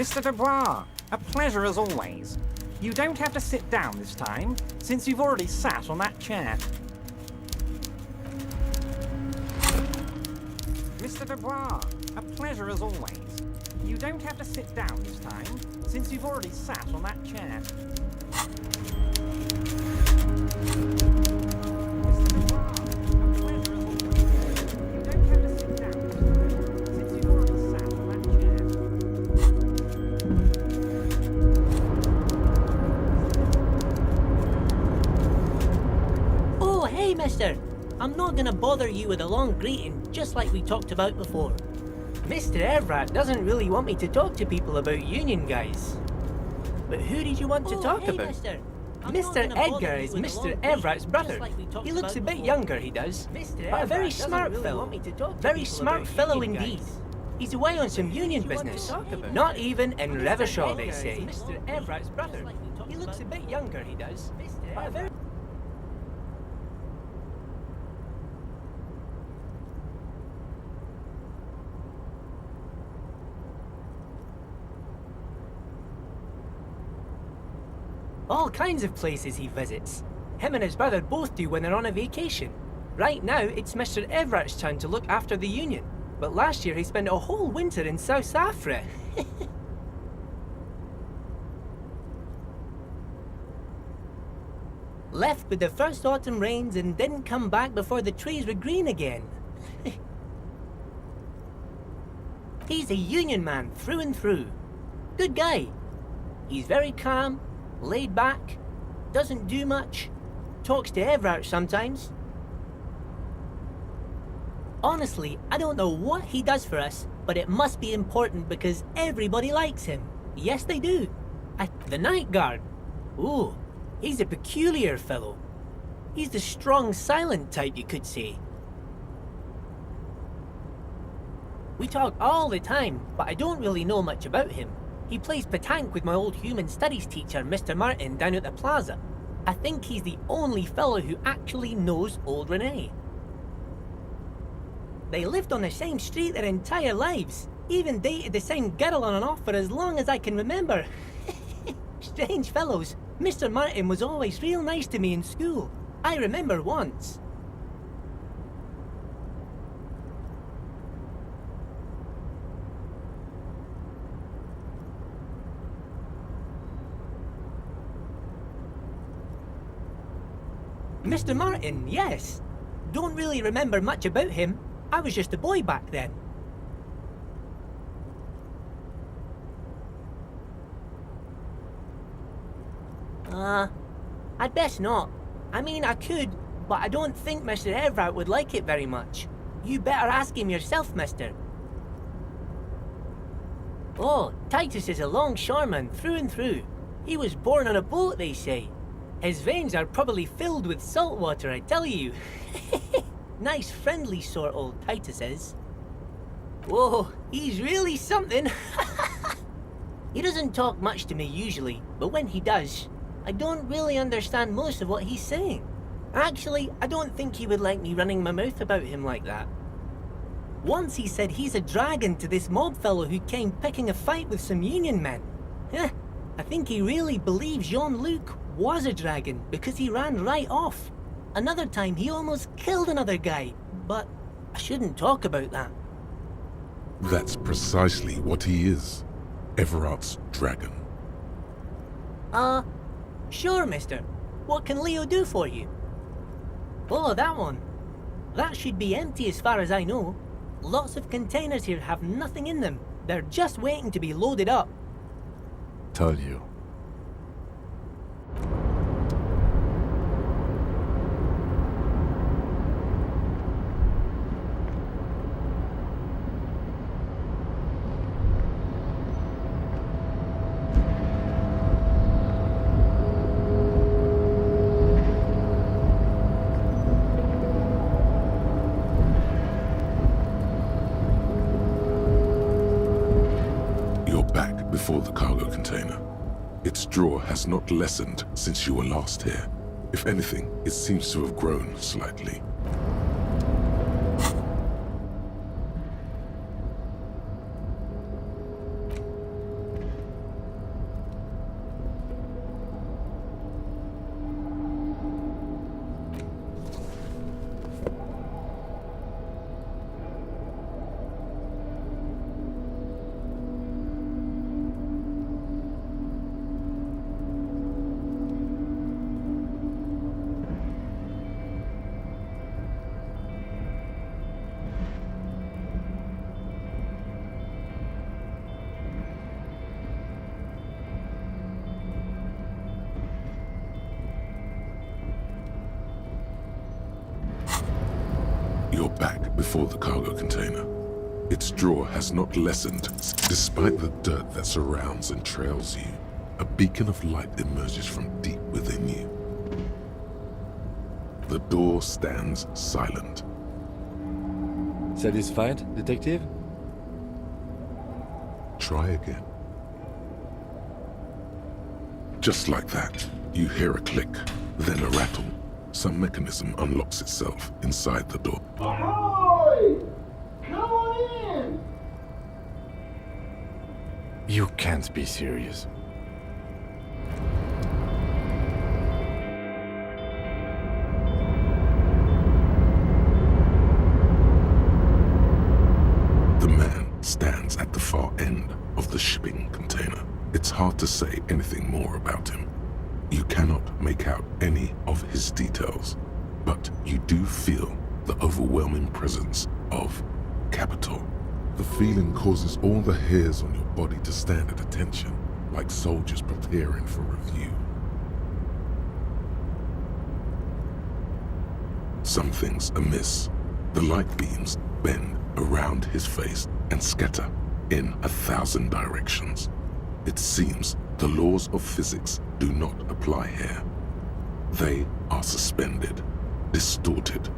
Mr. Dubois, a pleasure as always. You don't have to sit down this time, since you've already sat on that chair. Mr. Dubois, a pleasure as always. You don't have to sit down this time, since you've already sat on that chair. Mister, I'm not gonna bother you with a long greeting, just like we talked about before. Mr. Everett doesn't really want me to talk to people about union guys. But who did you want to talk about? Mr. Edgar is Mr. Everett's brother. He looks a bit younger, he does. But a very smart fellow. Very smart fellow indeed. He's away on some union business. Not even in Revachol, they say. Mr. Everett's brother. He looks a bit younger, he does. But a very... All kinds of places he visits. Him and his brother both do when they're on a vacation. Right now, it's Mr. Everett's turn to look after the union. But last year he spent a whole winter in South Africa. Left with the first autumn rains and didn't come back before the trees were green again. He's a union man through and through. Good guy. He's very calm, laid back, doesn't do much, talks to Everett sometimes. Honestly, I don't know what he does for us, but it must be important because everybody likes him. Yes, they do. The night guard. Ooh, he's a peculiar fellow. He's the strong, silent type, you could say. We talk all the time, but I don't really know much about him. He plays petanque with my old human studies teacher, Mr. Martin, down at the plaza. I think he's the only fellow who actually knows old Renee. They lived on the same street their entire lives. Even dated the same girl on and off for as long as I can remember. Strange fellows. Mr. Martin was always real nice to me in school. I remember once. Mr. Martin, yes. Don't really remember much about him. I was just a boy back then. I'd best not. I mean, I could, but I don't think Mr. Everett would like it very much. You better ask him yourself, mister. Oh, Titus is a longshoreman through and through. He was born on a boat, they say. His veins are probably filled with salt water, I tell you. Nice, friendly sort, old Titus is. Whoa, he's really something. He doesn't talk much to me usually, but when he does, I don't really understand most of what he's saying. Actually, I don't think he would like me running my mouth about him like that. Once he said he's a dragon to this mob fellow who came picking a fight with some union men. I think he really believes Jean-Luc was a dragon because he ran right off. Another time he almost killed another guy, but I shouldn't talk about that. That's precisely what he is. Everard's dragon. Sure, mister. What can Leo do for you? Oh, that one. That should be empty as far as I know. Lots of containers here have nothing in them. They're just waiting to be loaded up. Tell you. Before the cargo container. Its draw has not lessened since you were last here. If anything, it seems to have grown slightly. back before the cargo container. Its draw has not lessened despite the dirt that surrounds and trails you. A beacon of light emerges from deep within you. The door stands silent. Satisfied, detective? Try again. Just like that, you hear a click, then a rattle. Some mechanism unlocks itself inside the door. Ahoy! Come on in! You can't be serious. The man stands at the far end of the shipping container. It's hard to say anything more about him. You cannot make out any of his details, but you do feel the overwhelming presence of Capital. The feeling causes all the hairs on your body to stand at attention, like soldiers preparing for review. Something's amiss. The light beams bend around his face and scatter in 1,000 directions. It seems the laws of physics do not apply here. They are suspended, distorted,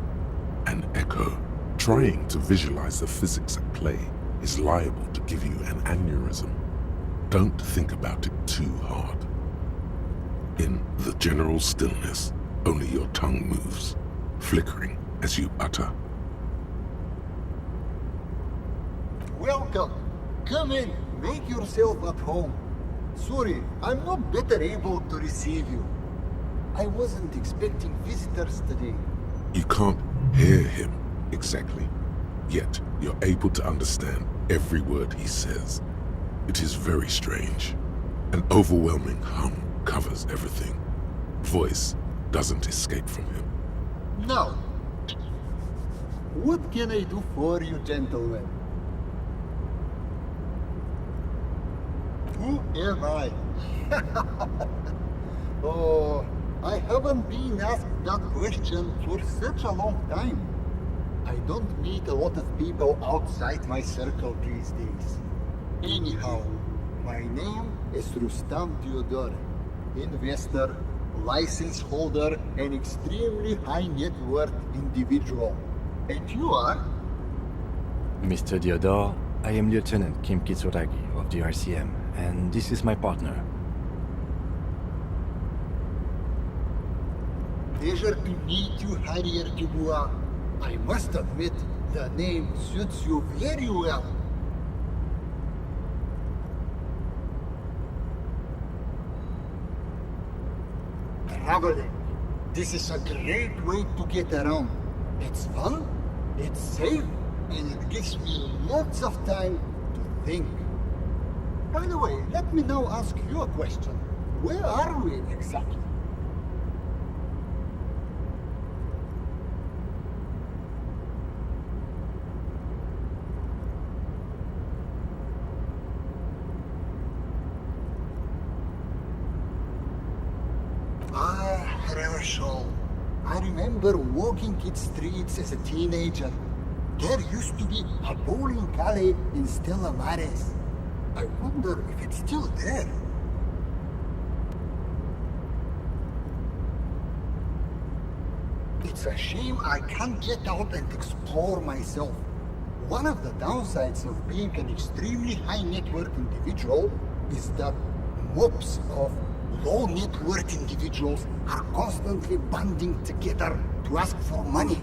and echo. Trying to visualize the physics at play is liable to give you an aneurysm. Don't think about it too hard. In the general stillness, only your tongue moves, flickering as you utter. Welcome. Come in. Make yourself at home. Sorry, I'm not better able to receive you. I wasn't expecting visitors today. You can't hear him exactly, yet you're able to understand every word he says. It is very strange. An overwhelming hum covers everything. Voice doesn't escape from him. Now, what can I do for you, gentlemen? Who am I? Oh, I haven't been asked that question for such a long time. I don't meet a lot of people outside my circle these days. Anyhow, my name is Rustam Theodore, investor, license holder, and extremely high net worth individual. And you are? Mr. Diodor, I am Lieutenant Kim Kitsuragi of the RCM, and this is my partner. Pleasure to meet you, Harrier Dubois. I must admit, the name suits you very well. Traveling. This is a great way to get around. It's fun, it's safe, and it gives me lots of time to think. By the way, let me now ask you a question. Where are we exactly? Revachol. I remember walking its streets as a teenager. There used to be a bowling alley in Stella Maris. I wonder if it's still there. It's a shame I can't get out and explore myself. One of the downsides of being an extremely high net worth individual is that mobs of low net worth individuals are constantly banding together to ask for money.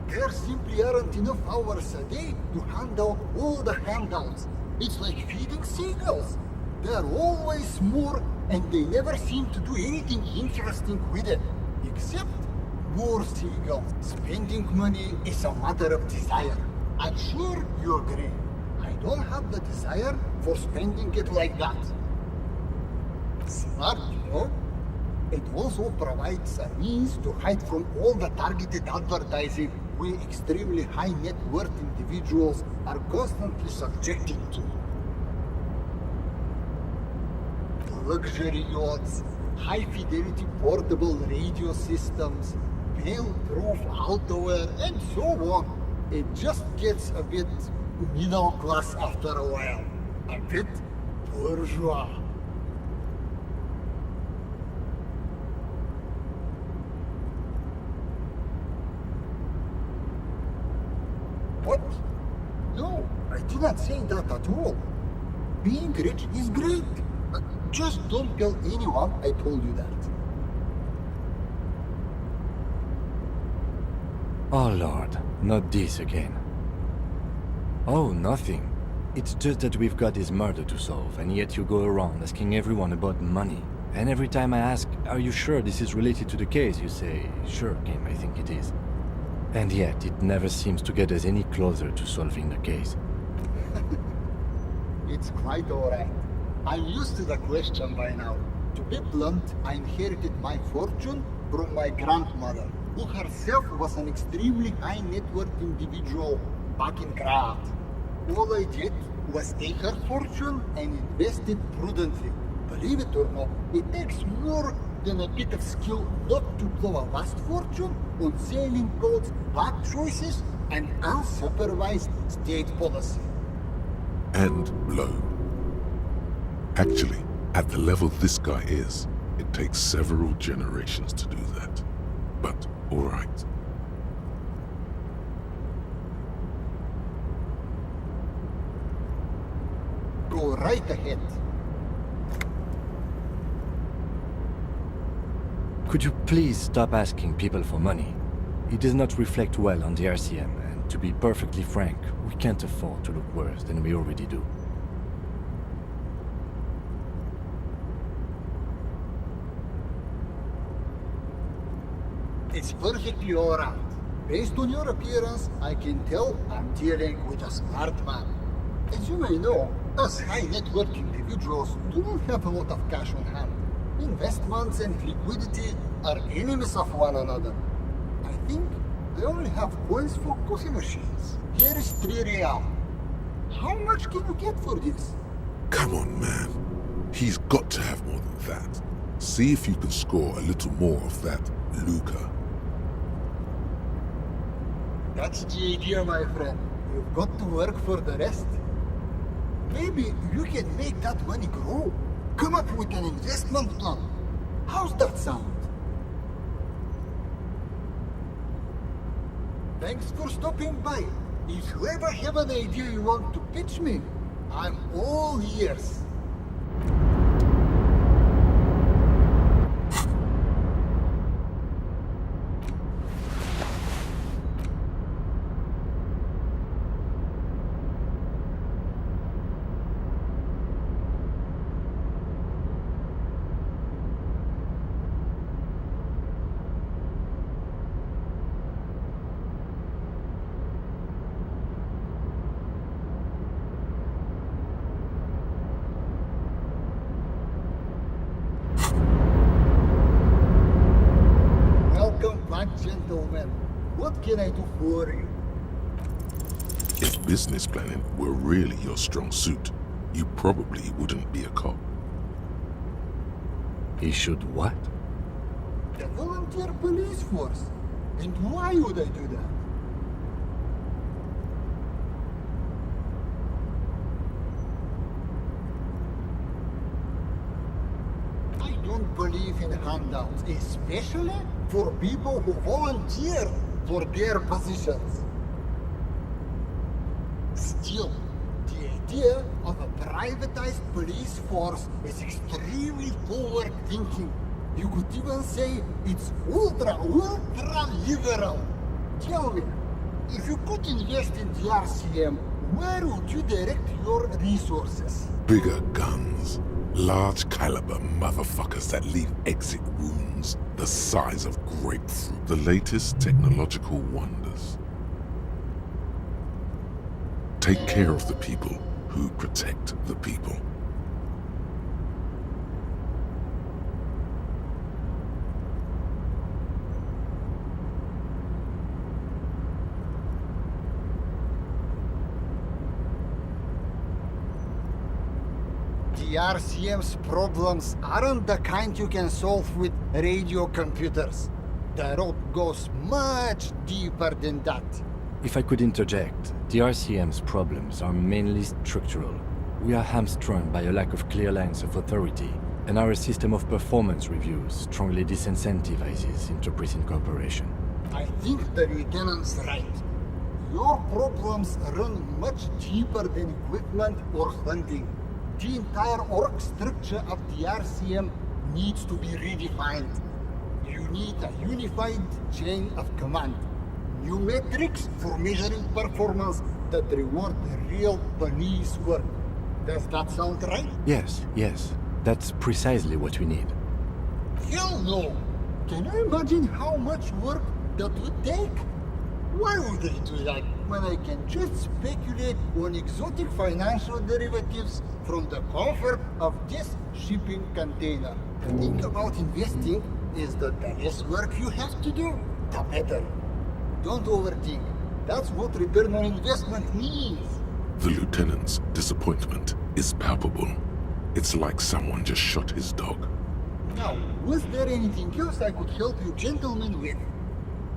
There simply aren't enough hours a day to hand out all the handouts. It's like feeding seagulls. There are always more, and they never seem to do anything interesting with it, except more seagulls. Spending money is a matter of desire. I'm sure you agree. I don't have the desire for spending it like that. Smart, you know? It also provides a means to hide from all the targeted advertising we extremely high net worth individuals are constantly subjected to. luxury yachts, high-fidelity portable radio systems, fail-proof outerwear, and so on. It just gets a bit middle class after a while. A bit bourgeois. What? No, I did not say that at all. Being rich is great. Just don't tell anyone I told you that. Oh Lord, not this again. Oh, nothing. It's just that we've got this murder to solve, and yet you go around asking everyone about money. And every time I ask, are you sure this is related to the case, you say, sure, Kim, I think it is. And yet, it never seems to get us any closer to solving the case. It's quite alright. I'm used to the question by now. To be blunt, I inherited my fortune from my grandmother, who herself was an extremely high net worth individual back in Krat. All I did was take her fortune and invest it prudently. Believe it or not, it takes more than a bit of skill not to blow a vast fortune on sailing boats, bad choices, and unsupervised state policy. And blow. Actually, at the level this guy is, it takes several generations to do that. But, alright. Go right ahead. Could you please stop asking people for money? It does not reflect well on the RCM, and to be perfectly frank, we can't afford to look worse than we already do. It's perfectly alright. Based on your appearance, I can tell I'm dealing with a smart man. As you may know, us high net worth individuals do not have a lot of cash on hand. Investments and liquidity are enemies of one another. I think they only have coins for coffee machines. Here is 3 real. How much can you get for this? Come on, man. He's got to have more than that. See if you can score a little more of that lucre. That's the idea, my friend. You've got to work for the rest. Maybe you can make that money grow. Come up with an investment plan. How's that sound? Thanks for stopping by. If you ever have an idea you want to pitch me, I'm all ears. Gentlemen, what can I do for you? If business planning were really your strong suit, you probably wouldn't be a cop. He should what? The volunteer police force. And why would I do that? I don't believe in handouts, especially for people who volunteer for their positions. Still, the idea of a privatized police force is extremely forward thinking. You could even say it's ultra liberal. Tell me, if you could invest in the RCM, where would you direct your resources? Bigger guns. Large caliber motherfuckers that leave exit wounds the size of grapefruit. The latest technological wonders. Take care of the people who protect the people. The the RCM's problems aren't the kind you can solve with radio computers. The road goes much deeper than that. If I could interject, the RCM's problems are mainly structural. We are hamstrung by a lack of clear lines of authority, and our system of performance reviews strongly disincentivizes inter-prison cooperation. I think the lieutenant's right. Your problems run much deeper than equipment or funding. The entire org structure of the RCM needs to be redefined. You need a unified chain of command. New metrics for measuring performance that reward real police work. Does that sound right? Yes, that's precisely what we need. Hell no! Can you imagine how much work that would take? Why would they do that when I can just speculate on exotic financial derivatives from the comfort of this shipping container? The thing about investing is that the less work you have to do, the better. Don't overthink. That's what return on investment means. The lieutenant's disappointment is palpable. It's like someone just shot his dog. Now, was there anything else I could help you gentlemen with?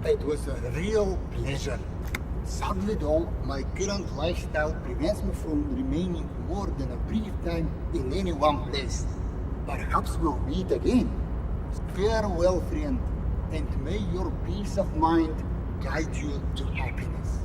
It was a real pleasure. Sadly though, my current lifestyle prevents me from remaining more than a brief time in any one place. Perhaps we'll meet again. Farewell, friend, and may your peace of mind guide you to happiness.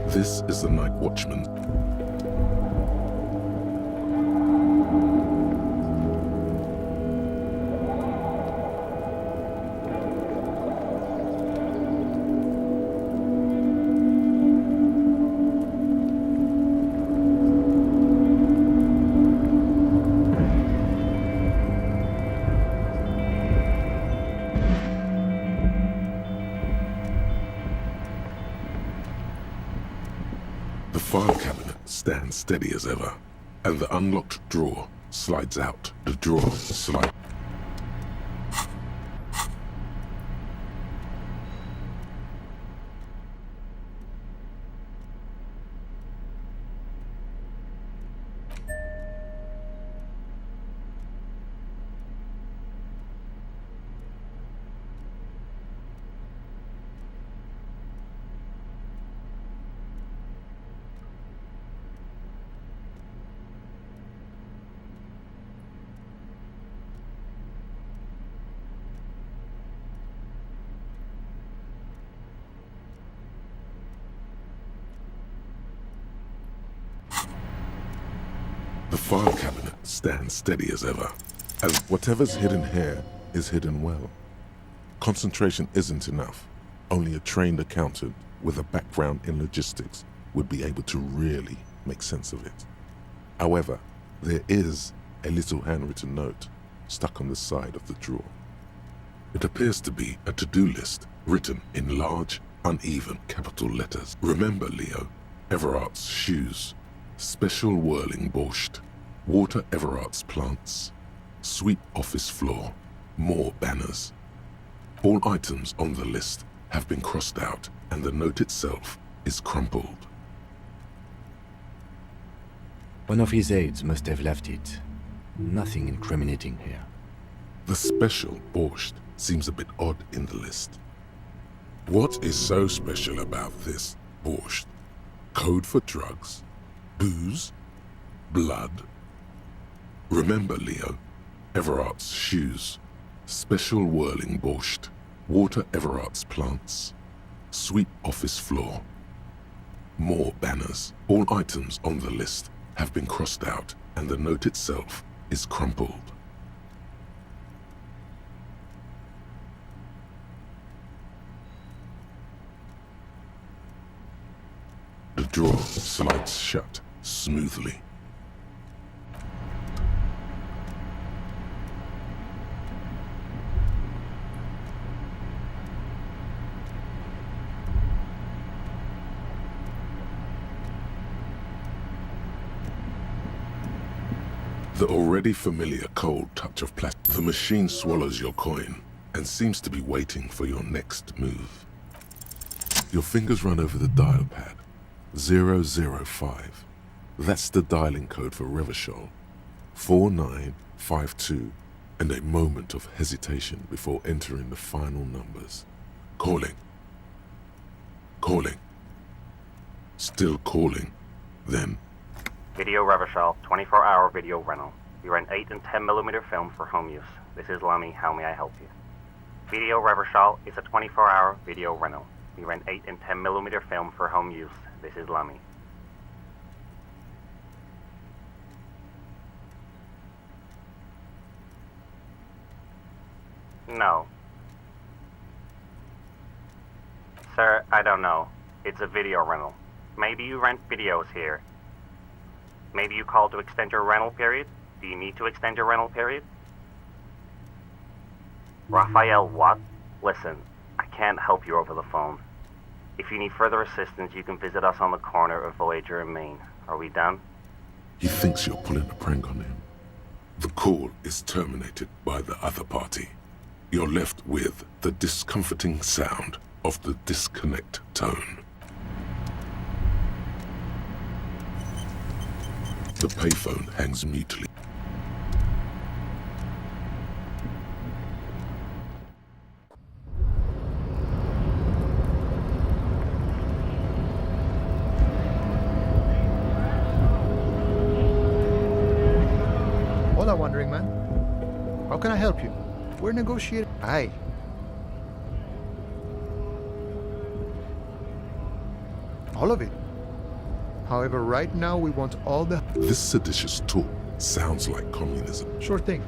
This is the night watchman. The file cabinet stands steady as ever, and the unlocked drawer slides out. The drawer slides. The file cabinet stands steady as ever, as whatever's hidden here is hidden well. Concentration isn't enough. Only a trained accountant with a background in logistics would be able to really make sense of it. However, there is a little handwritten note stuck on the side of the drawer. It appears to be a to-do list written in large, uneven capital letters. Remember, Leo, Everart's shoes. Special whirling borscht. Water Everart's plants. Sweep office floor. More banners. All items on the list have been crossed out, and the note itself is crumpled. One of his aides must have left it. Nothing incriminating here. The special borscht seems a bit odd in the list. What is so special about this borscht? Code for drugs? Booze? Blood? Remember, Leo, Everart's shoes. Special whirling borscht. Water Everart's plants. Sweep office floor. More banners. All items on the list have been crossed out, and the note itself is crumpled. The drawer slides shut smoothly. The already familiar cold touch of plastic. The machine swallows your coin and seems to be waiting for your next move. Your fingers run over the dial pad. 005. That's the dialing code for Revachol. 4952, and a moment of hesitation before entering the final numbers. Calling. Calling. Still calling. Then Video Revachol, 24-hour video rental. We rent 8 and 10mm film for home use. This is Lummy. How may I help you? Video Revachol is a 24-hour video rental. We rent 8 and 10mm film for home use. This is Lummy. No. Sir, I don't know. It's a video rental. Maybe you rent videos here. Maybe you called to extend your rental period? Do you need to extend your rental period? Raphael, what? Listen, I can't help you over the phone. If you need further assistance, you can visit us on the corner of Voyager and Main. Are we done? he thinks you're pulling a prank on him. The call is terminated by the other party. You're left with the discomforting sound of the disconnect tone. The payphone hangs mutely. Hola, Wandering Man. How can I help you? We're negotiating. Aye. All of it. However, right now we want all the... This seditious talk sounds like communism. Sure thing.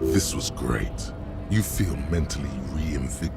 This was great. You feel mentally reinvigorated.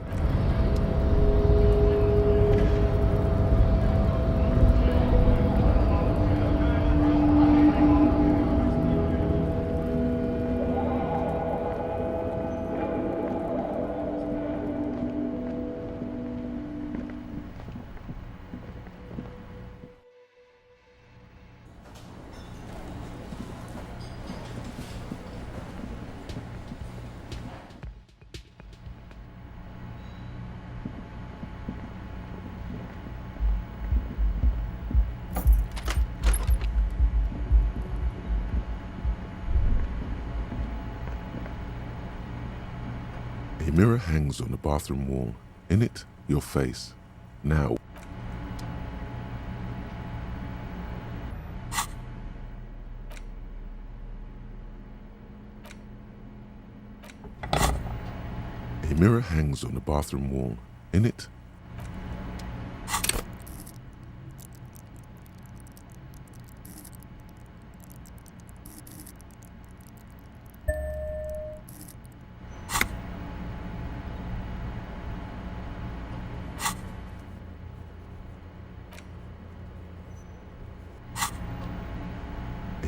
A mirror hangs on the bathroom wall. In it, your face. Now. A mirror hangs on the bathroom wall. In it.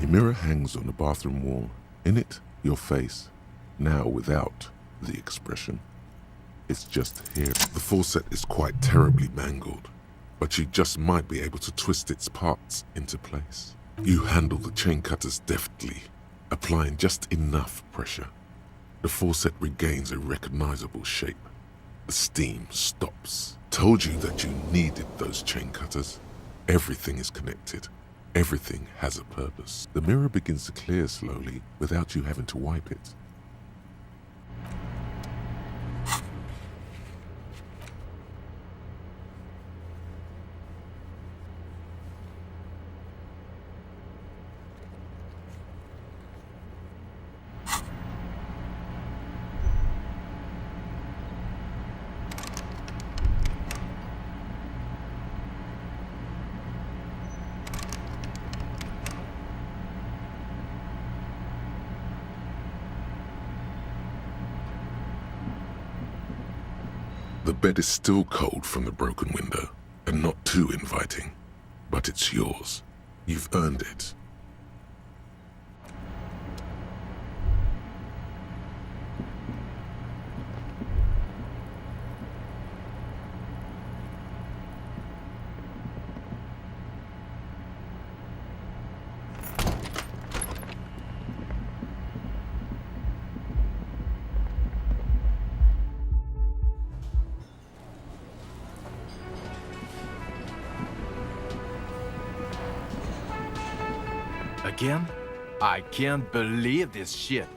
A mirror hangs on the bathroom wall. In it, your face. Now without the expression. It's just here. The faucet is quite terribly mangled, but you just might be able to twist its parts into place. You handle the chain cutters deftly, applying just enough pressure. The faucet regains a recognizable shape. The steam stops. Told you that you needed those chain cutters. Everything is connected. Everything has a purpose. The mirror begins to clear slowly without you having to wipe it. The bed is still cold from the broken window, and not too inviting. But it's yours. You've earned it. Again? I can't believe this shit.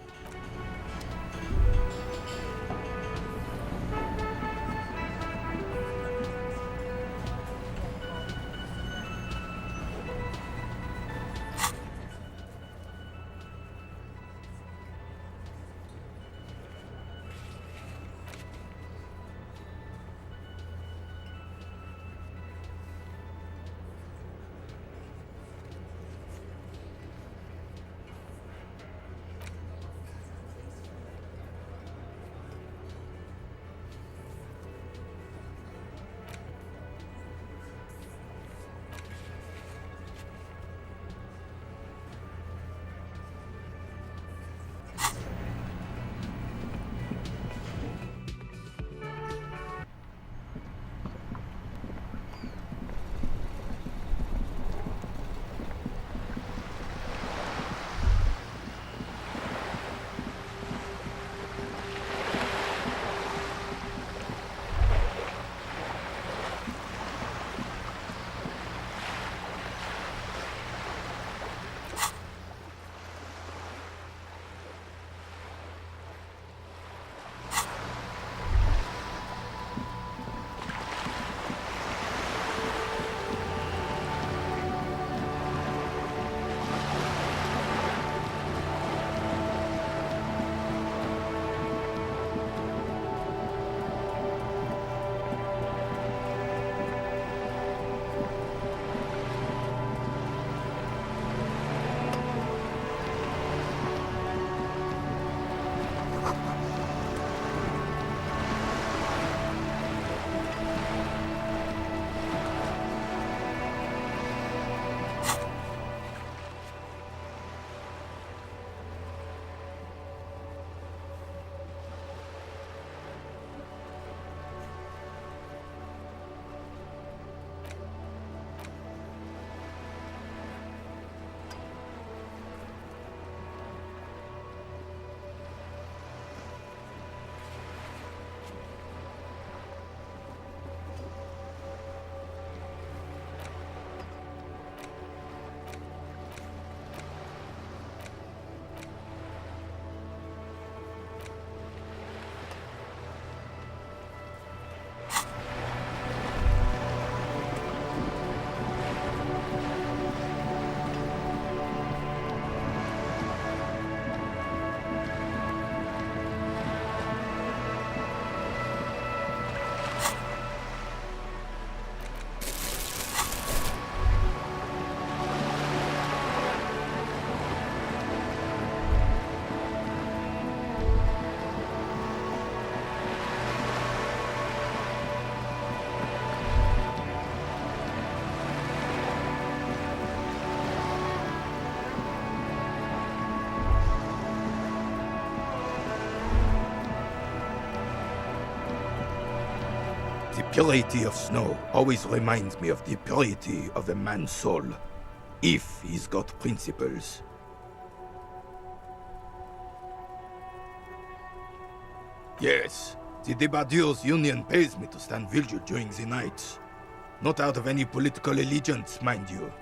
The purity of snow always reminds me of the purity of a man's soul, if he's got principles. Yes, the Debardeurs Union pays me to stand vigil during the nights. Not out of any political allegiance, mind you.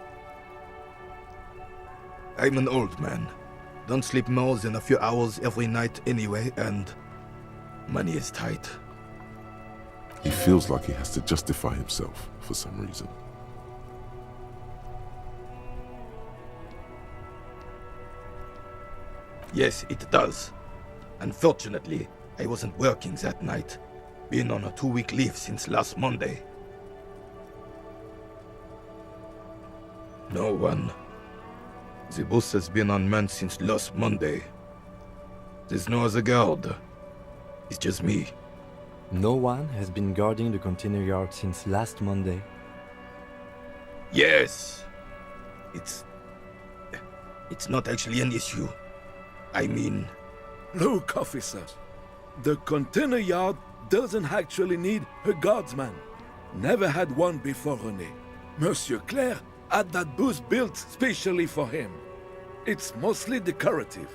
I'm an old man. Don't sleep more than a few hours every night anyway, and money is tight. He feels like he has to justify himself for some reason. Yes, it does. Unfortunately, I wasn't working that night. Been on a 2-week leave since last Monday. No one. The bus has been unmanned since last Monday. There's no other guard. It's just me. No one has been guarding the container yard since last Monday. Yes. It's not actually an issue. I mean, Look, officers. The container yard doesn't actually need a guardsman. Never had one before René. Monsieur Claire had that booth built specially for him. It's mostly decorative.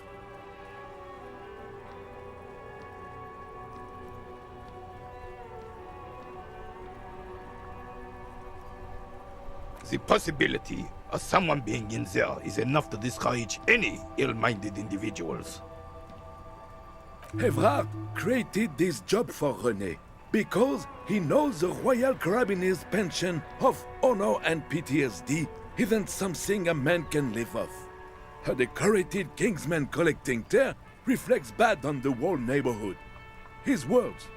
the possibility of someone being in there is enough to discourage any ill-minded individuals. Evrard created this job for René because he knows the Royal Carabinier's pension of honor and PTSD isn't something a man can live off. A decorated Kingsman collecting tear reflects bad on the whole neighborhood. His words.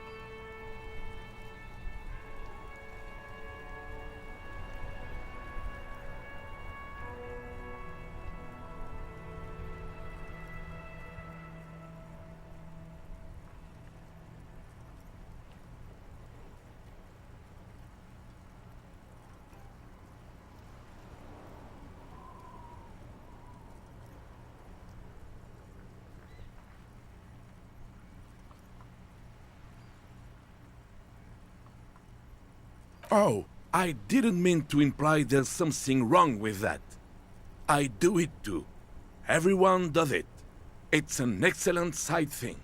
Oh, I didn't mean to imply there's something wrong with that. I do it too. Everyone does it. It's an excellent side thing.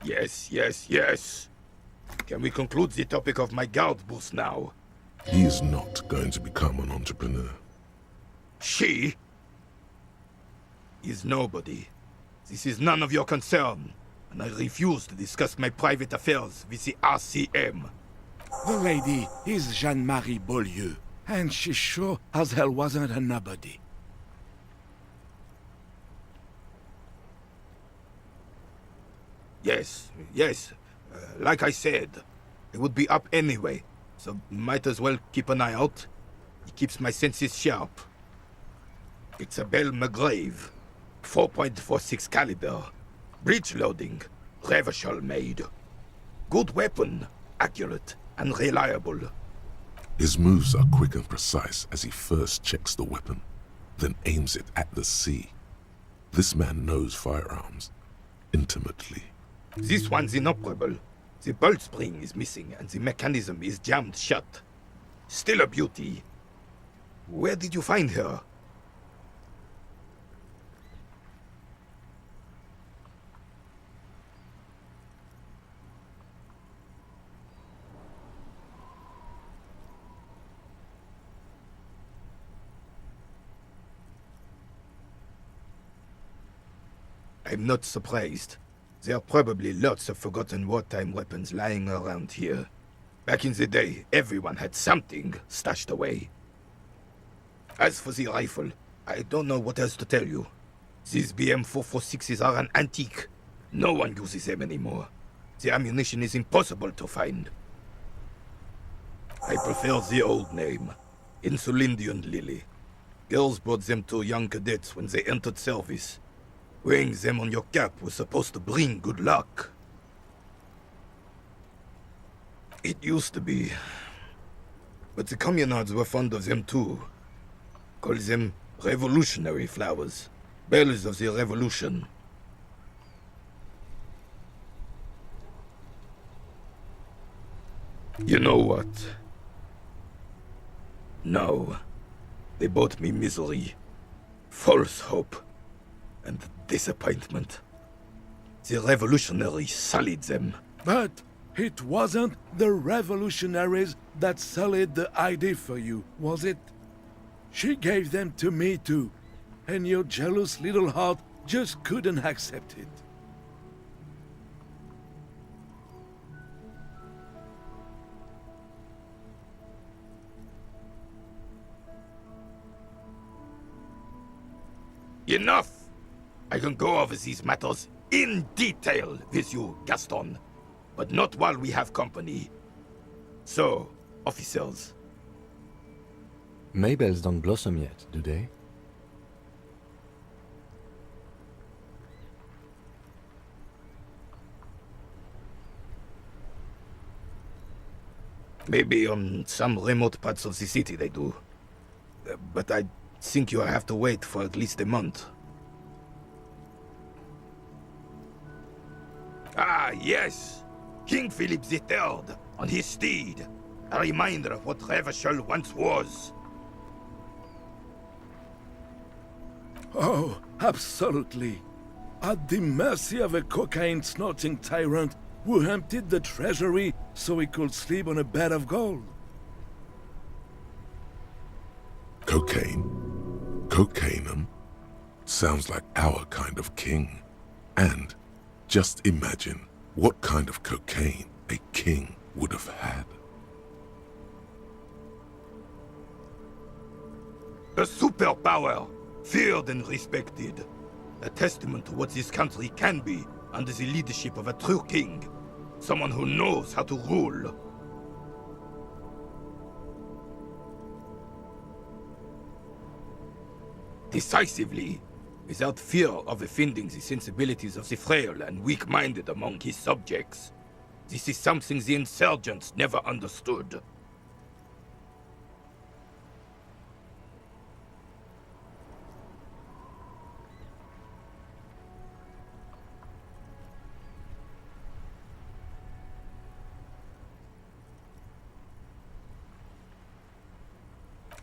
Yes, yes, yes. Can we conclude the topic of my guard booth now? He is not going to become an entrepreneur. She is nobody. This is none of your concern, and I refuse to discuss my private affairs with the RCM. The lady is Jeanne-Marie Beaulieu, and she sure as hell wasn't a nobody. Yes, yes. Like I said, it would be up anyway, so might as well keep an eye out. It keeps my senses sharp. It's a Belle McGrave, 4.46 caliber, breech loading, Revachol made. Good weapon, accurate and reliable. His moves are quick and precise as he first checks the weapon, then aims it at the sea. This man knows firearms intimately. This one's inoperable. The bolt spring is missing and the mechanism is jammed shut. Still a beauty. Where did you find her? I'm not surprised. There are probably lots of forgotten wartime weapons lying around here. Back in the day, everyone had something stashed away. As for the rifle, I don't know what else to tell you. These BM-446s are an antique. No one uses them anymore. The ammunition is impossible to find. I prefer the old name, Insulindian Lily. Girls brought them to young cadets when they entered service. Wearing them on your cap was supposed to bring good luck. It used to be. But the communards were fond of them too. Call them revolutionary flowers. Bells of the revolution. You know what? No. They brought me misery. False hope. And disappointment. The revolutionaries sullied them. But it wasn't the revolutionaries that sullied the idea for you, was it? She gave them to me too, and your jealous little heart just couldn't accept it. Enough! I can go over these matters in detail with you, Gaston. But not while we have company. So, officers. Maybells don't blossom yet, do they? Maybe on some remote parts of the city they do. But I think you'll have to wait for at least a month. Ah, yes! King Philip III on his steed. A reminder of what Revachol once was. Oh, absolutely. At the mercy of a cocaine-snorting tyrant who emptied the treasury so he could sleep on a bed of gold. Cocaine? Cocainum? Sounds like our kind of king. And just imagine what kind of cocaine a king would have had. A superpower, feared and respected. A testament to what this country can be under the leadership of a true king. Someone who knows how to rule. Decisively, without fear of offending the sensibilities of the frail and weak-minded among his subjects. This is something the insurgents never understood.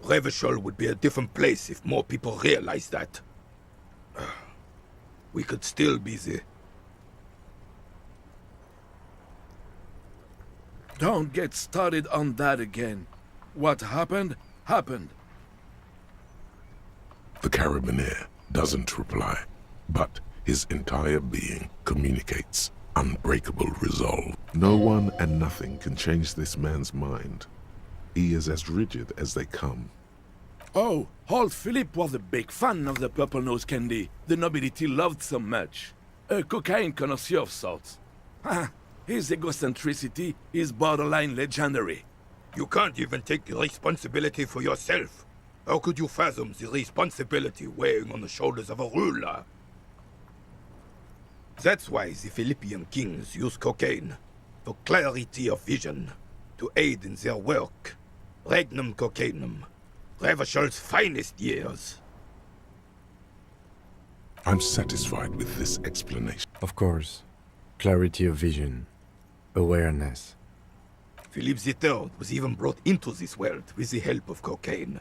Revachol would be a different place if more people realized that. We could still be the... Don't get started on that again. What happened, happened. The Carabiner doesn't reply, but his entire being communicates unbreakable resolve. No one and nothing can change this man's mind. He is as rigid as they come. Oh, old Philip was a big fan of the purple nose candy the nobility loved so much. A cocaine connoisseur of sorts. His egocentricity is borderline legendary. You can't even take responsibility for yourself. How could you fathom the responsibility weighing on the shoulders of a ruler? That's why the Philippian kings use cocaine, for clarity of vision, to aid in their work. Regnum cocainum, Revachol's finest years. I'm satisfied with this explanation. Of course. Clarity of vision. Awareness. Philip III was even brought into this world with the help of cocaine.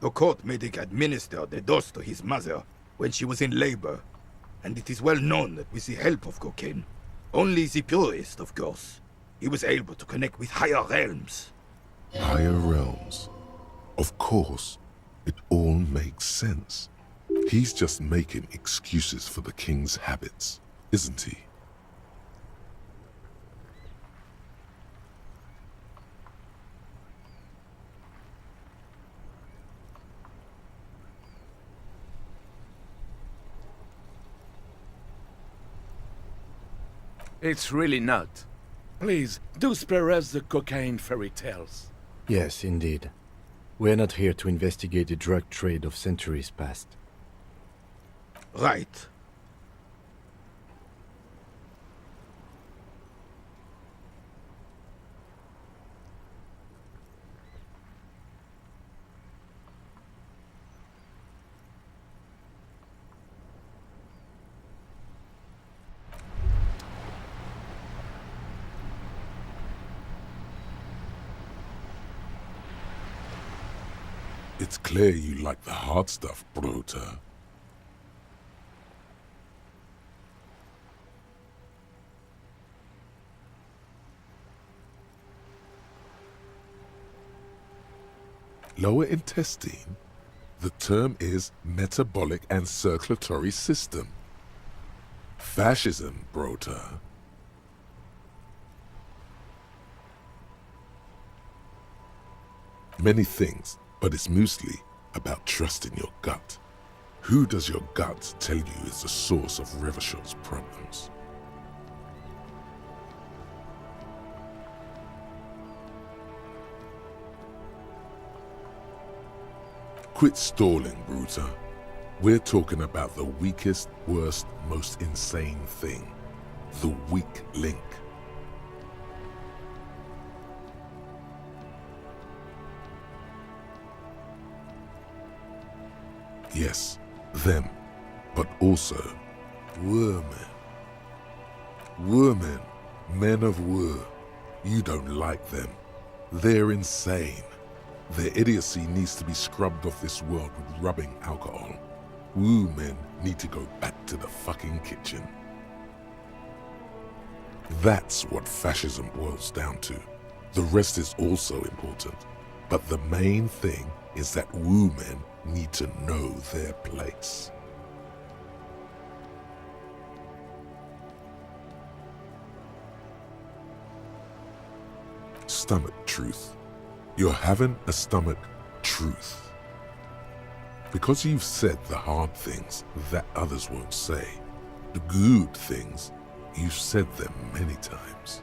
The court made him administer the dose to his mother when she was in labor, and it is well known that with the help of cocaine, only the purest, of course, he was able to connect with higher realms. Higher realms. Of course, it all makes sense. He's just making excuses for the king's habits, isn't he? It's really not. Please, do spare us the cocaine fairy tales. Yes, indeed. We're not here to investigate the drug trade of centuries past. Right. It's clear you like the hard stuff, Brota. Lower intestine? The term is metabolic and circulatory system. Fascism, Brota. Many things, but it's mostly about trusting your gut. Who does your gut tell you is the source of Revachol's problems? Quit stalling, Bruta. We're talking about the weakest, worst, most insane thing. The weak link. Yes, them, but also Wurmen. Wurmen, men of Wur. You don't like them. They're insane. Their idiocy needs to be scrubbed off this world with rubbing alcohol. Wu men need to go back to the fucking kitchen. That's what fascism boils down to. The rest is also important. But the main thing is that Wu men need to know their place. Stomach truth. You're having a stomach truth. Because you've said the hard things that others won't say, the good things, you've said them many times.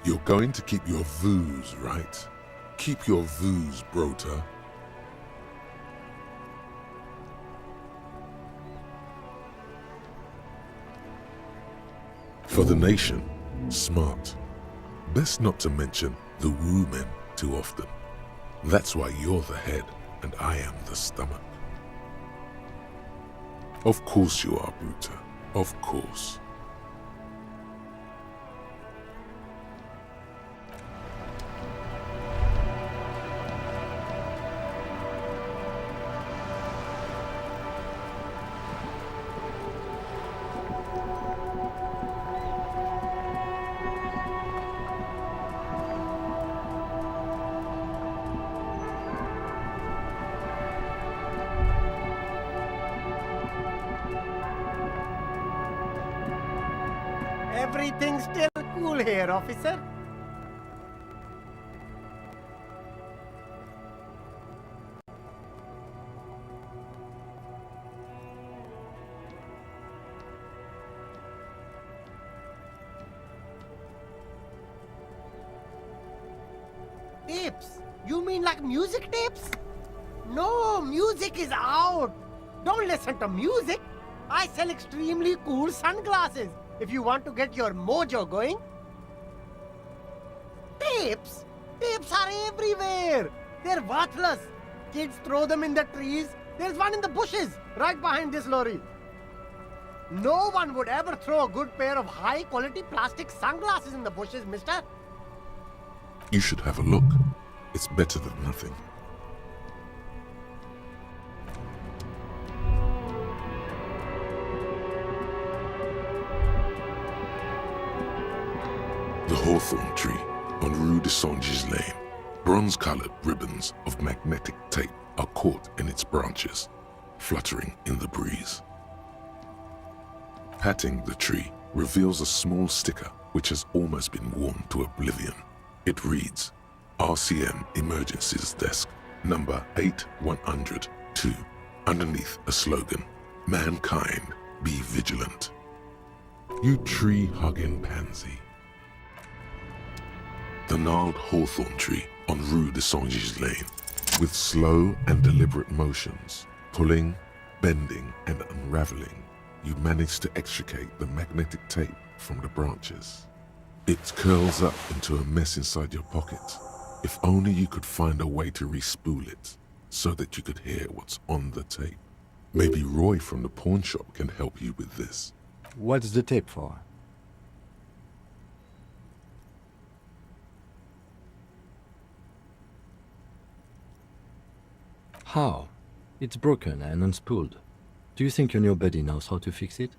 You're going to keep your vooz, right? Keep your vooz, brota. For the nation, smart. Best not to mention the women too often. That's why you're the head and I am the stomach. Of course you are, Bruta. Of course. Everything's still cool here, officer. Tapes? You mean like music tapes? No, music is out. Don't listen to music. I sell extremely cool sunglasses if you want to get your mojo going. Tapes? Tapes are everywhere. They're worthless. Kids throw them in the trees. There's one in the bushes right behind this lorry. No one would ever throw a good pair of high-quality plastic sunglasses in the bushes, mister. You should have a look. It's better than nothing. The hawthorn tree on Rue de Saint-Gislain. Bronze-colored ribbons of magnetic tape are caught in its branches, fluttering in the breeze. Patting the tree reveals a small sticker which has almost been worn to oblivion. It reads, RCM Emergencies Desk, number 8102, underneath a slogan, Mankind, be vigilant. You tree-hugging pansy. The gnarled hawthorn tree on Rue de Saint-Gislain, with slow and deliberate motions, pulling, bending, and unraveling, you manage to extricate the magnetic tape from the branches. It curls up into a mess inside your pocket. If only you could find a way to re-spool it, so that you could hear what's on the tape. Maybe Roy from the pawn shop can help you with this. What's the tape for? How? It's broken and unspooled. Do you think your new buddy knows how to fix it?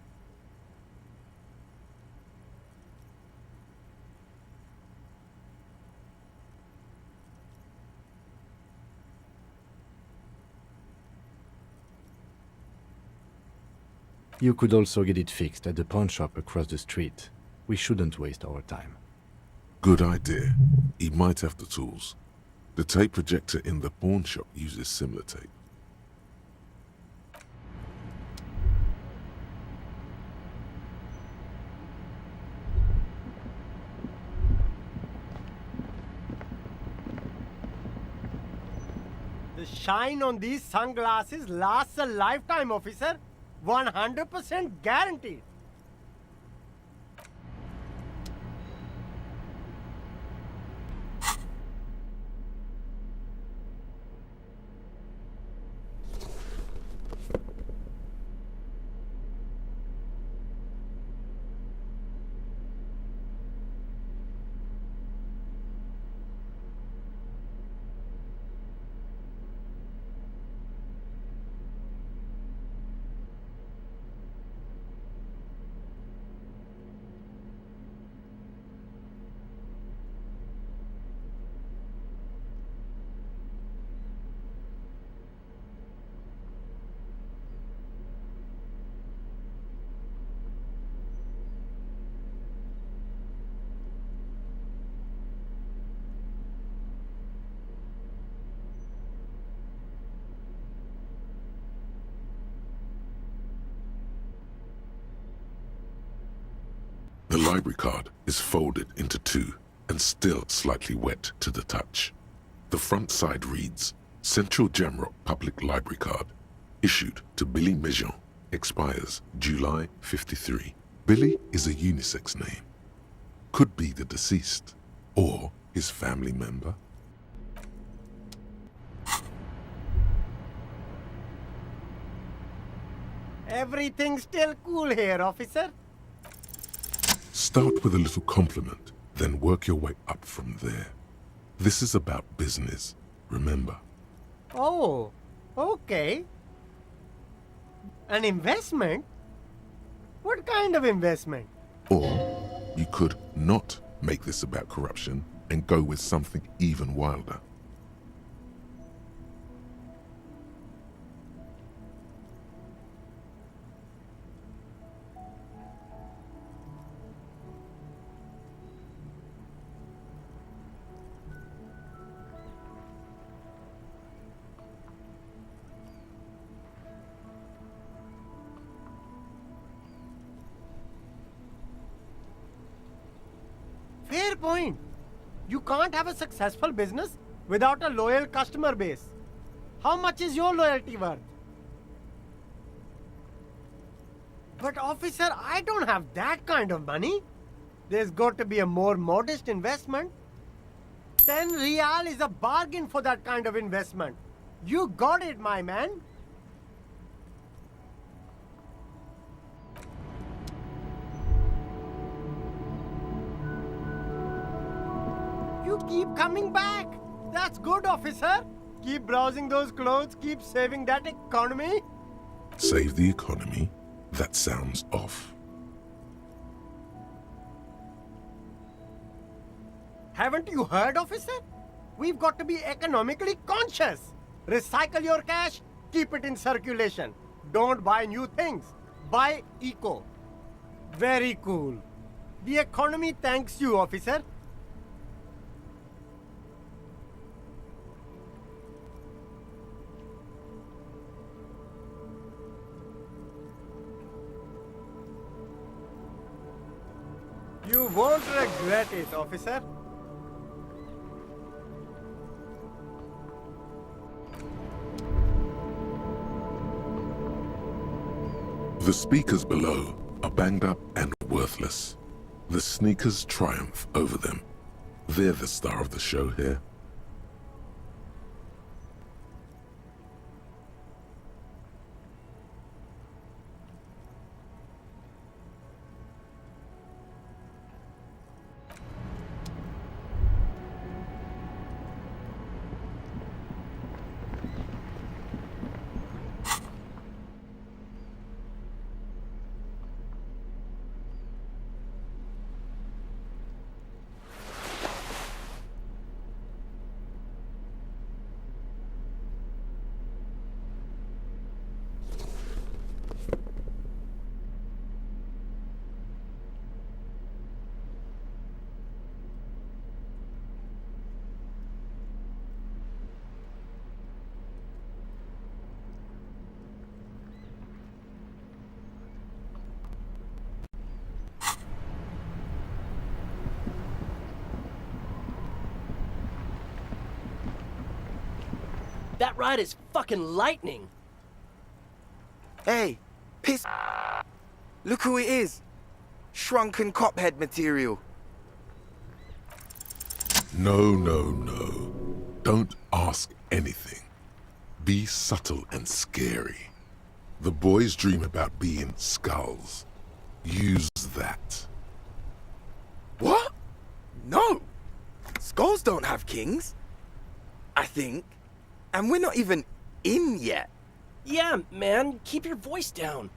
You could also get it fixed at the pawn shop across the street. We shouldn't waste our time. Good idea. He might have the tools. The tape projector in the pawn shop uses similar tape. The shine on these sunglasses lasts a lifetime, officer. 100% guaranteed. The library card is folded into two and still slightly wet to the touch. The front side reads, Central Jamrock Public Library Card, issued to Billy Mejean, expires July 53. Billy is a unisex name. Could be the deceased, or his family member. Everything's still cool here, officer. Start with a little compliment, then work your way up from there. This is about business, remember. Oh, okay. An investment? What kind of investment? Or you could not make this about corruption and go with something even wilder. Fair point. You can't have a successful business without a loyal customer base. How much is your loyalty worth? But officer, I don't have that kind of money. There's got to be a more modest investment. 10 real is a bargain for that kind of investment. You got it, my man. You keep coming back. That's good, officer. Keep browsing those clothes, keep saving that economy. Save the economy? That sounds off. Haven't you heard, officer? We've got to be economically conscious. Recycle your cash, keep it in circulation. Don't buy new things. Buy eco. Very cool. The economy thanks you, officer. You won't regret it, officer. The speakers below are banged up and worthless. The sneakers triumph over them. They're the star of the show here. That ride is fucking lightning. Hey, piss. Look who it is. Shrunken cophead material. No, no, no. Don't ask anything. Be subtle and scary. The boys dream about being skulls. Use that. What? No. Skulls don't have kings. I think. And we're not even in yet. Yeah, man, keep your voice down.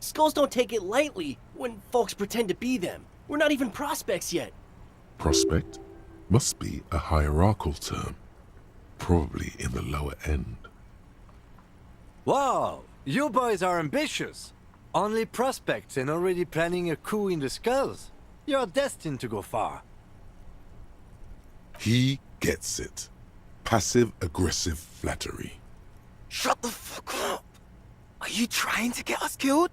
Skulls don't take it lightly when folks pretend to be them. We're not even prospects yet. Prospect must be a hierarchical term. Probably in the lower end. Wow, you boys are ambitious. Only prospects and already planning a coup in the skulls. You're destined to go far. He gets it. Passive-aggressive flattery. Shut the fuck up. Are you trying to get us killed?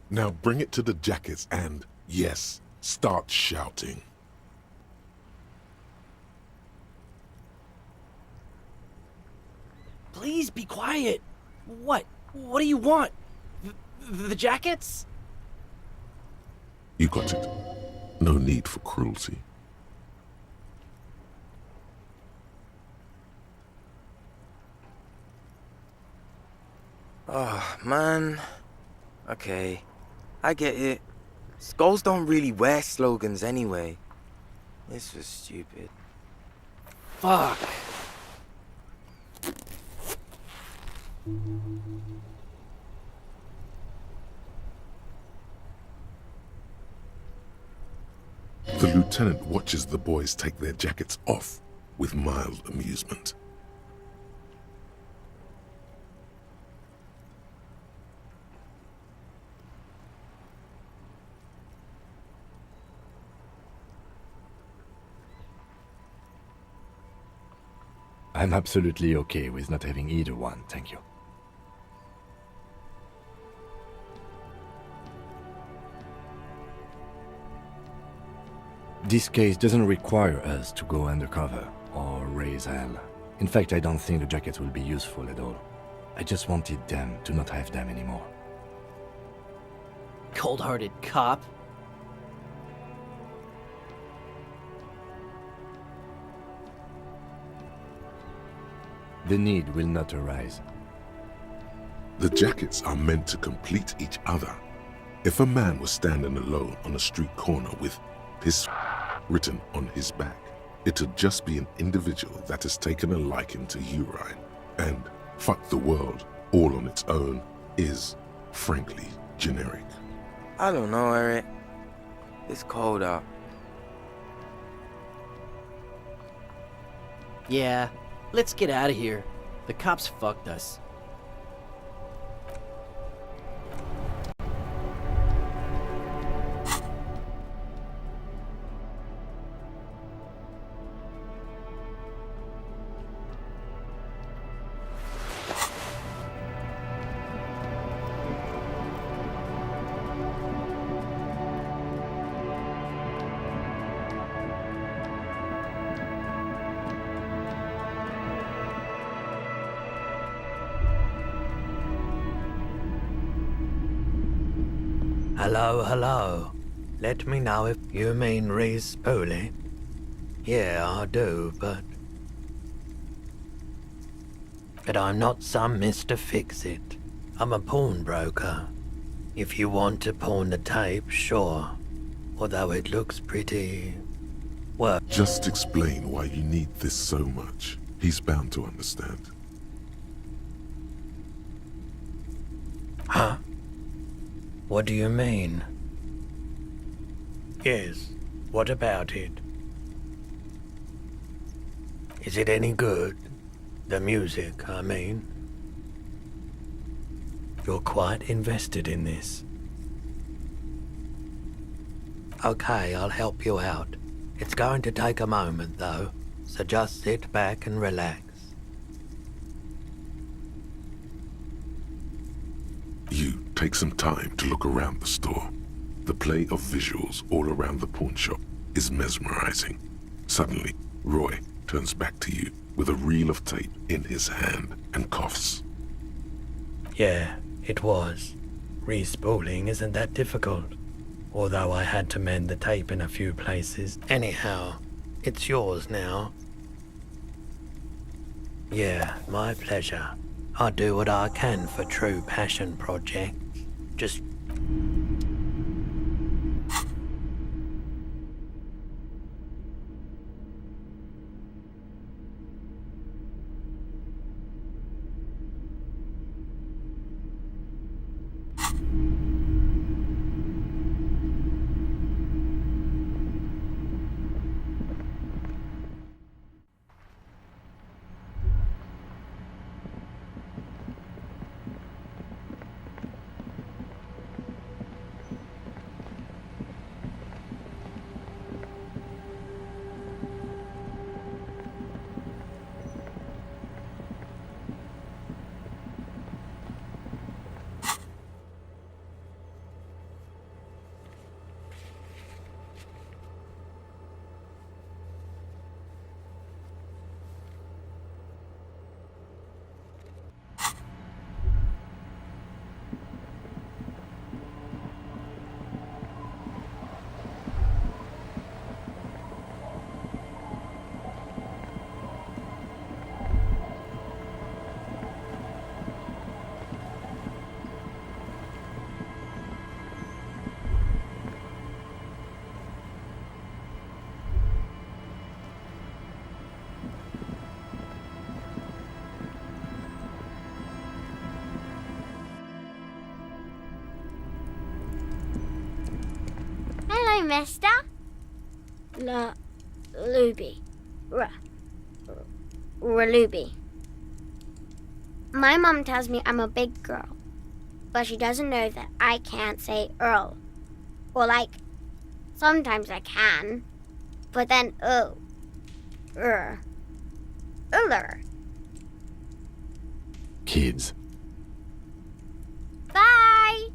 Now bring it to the jackets and, yes, start shouting. Please be quiet. What? What do you want? The jackets? You got it. No need for cruelty. Oh, man. Okay, I get it. Skulls don't really wear slogans anyway. This was stupid. Fuck. The lieutenant watches the boys take their jackets off with mild amusement. I'm absolutely okay with not having either one, thank you. This case doesn't require us to go undercover or raise hell. In fact, I don't think the jackets will be useful at all. I just wanted them to not have them anymore. Cold-hearted cop. The need will not arise. The jackets are meant to complete each other. If a man was standing alone on a street corner with his written on his back, it'd just be an individual that has taken a liking to urine. And fuck the world, all on its own, is, frankly, generic. I don't know, Eric. It's cold out. Yeah, let's get out of here. The cops fucked us. Hello, hello. Let me know if you mean Reese Pooley. Yeah, I do, but I'm not some Mr. Fix-It. I'm a pawnbroker. If you want to pawn the tape, sure. Although it looks pretty... well... Just explain why you need this so much. He's bound to understand. Huh? What do you mean? Yes, what about it? Is it any good? The music, I mean. You're quite invested in this. Okay, I'll help you out. It's going to take a moment, though, so just sit back and relax. You take some time to look around the store. The play of visuals all around the pawn shop is mesmerizing. Suddenly, Roy turns back to you with a reel of tape in his hand and coughs. Yeah, it was. Respooling isn't that difficult. Although I had to mend the tape in a few places. Anyhow, it's yours now. Yeah, my pleasure. I do what I can for true passion projects. Just... mister. Luby. Raluby. My mom tells me I'm a big girl, but she doesn't know that I can't say Earl. Or sometimes I can, but then Uller. Kids. Bye!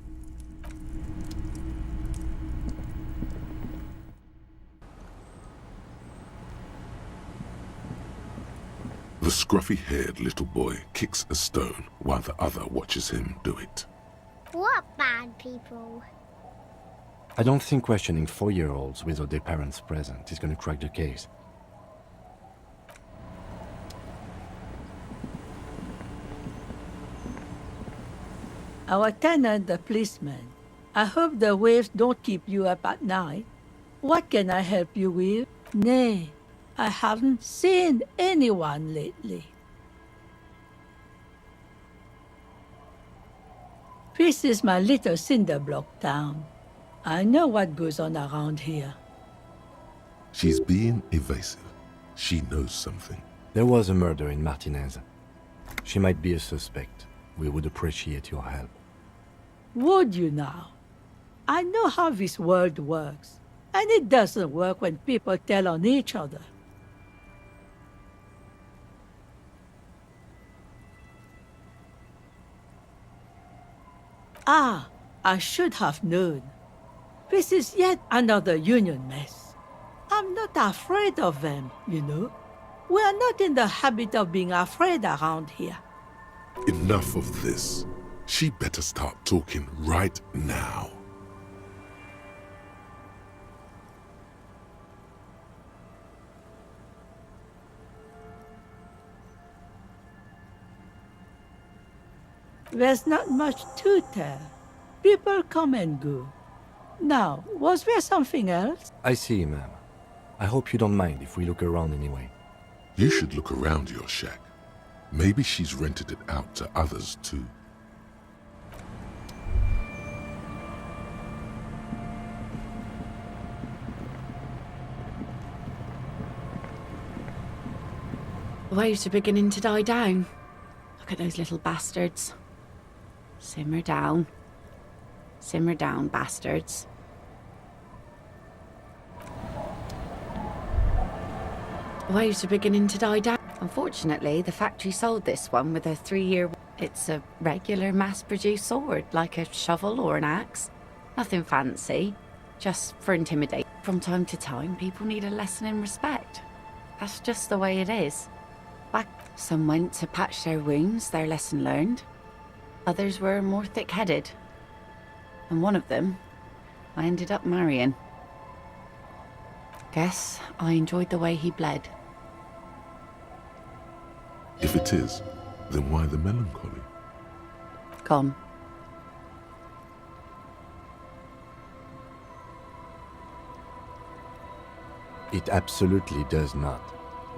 The scruffy-haired little boy kicks a stone while the other watches him do it. What bad people? I don't think questioning 4-year-olds without their parents present is going to crack the case. Our tenant, the policeman. I hope the waves don't keep you up at night. What can I help you with? Nay, I haven't seen anyone lately. This is my little cinder block town. I know what goes on around here. She's being evasive. She knows something. There was a murder in Martinez. She might be a suspect. We would appreciate your help. Would you now? I know how this world works, and it doesn't work when people tell on each other. Ah, I should have known. This is yet another union mess. I'm not afraid of them, you know. We are not in the habit of being afraid around here. Enough of this. She better start talking right now. There's not much to tell. People come and go. Now, was there something else? I see, ma'am. I hope you don't mind if we look around anyway. You should look around your shack. Maybe she's rented it out to others too. The waves are beginning to die down. Look at those little bastards. Simmer down. Simmer down, bastards. The waves are beginning to die down. Unfortunately, the factory sold this one with a 3-year... It's a regular mass-produced sword, like a shovel or an axe. Nothing fancy, just for intimidation. From time to time, people need a lesson in respect. That's just the way it is. Some went to patch their wounds, their lesson learned. Others were more thick-headed. And one of them, I ended up marrying. Guess I enjoyed the way he bled. If it is, then why the melancholy? Gone. It absolutely does not.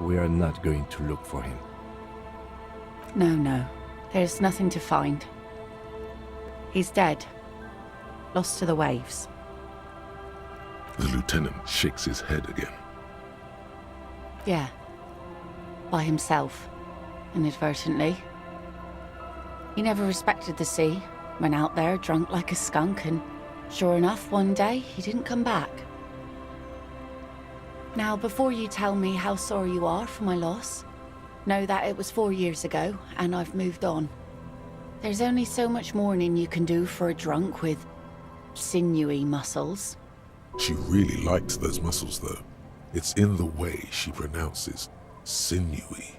We are not going to look for him. No. There's nothing to find. He's dead. Lost to the waves. The lieutenant shakes his head again. Yeah. By himself. Inadvertently. He never respected the sea. Went out there drunk like a skunk, and sure enough, one day, he didn't come back. Now, before you tell me how sorry you are for my loss, know that it was 4 years ago, and I've moved on. There's only so much mourning you can do for a drunk with sinewy muscles. She really likes those muscles, though. It's in the way she pronounces sinewy.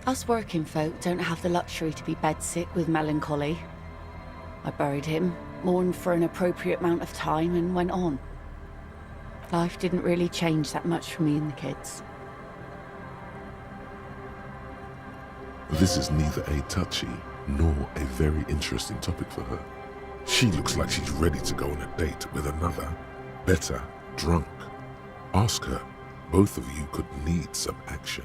Us working folk don't have the luxury to be bedsick with melancholy. I buried him, mourned for an appropriate amount of time, and went on. Life didn't really change that much for me and the kids. This is neither a touchy nor a very interesting topic for her. She looks like she's ready to go on a date with another, better drunk. Ask her, Both of you could need some action.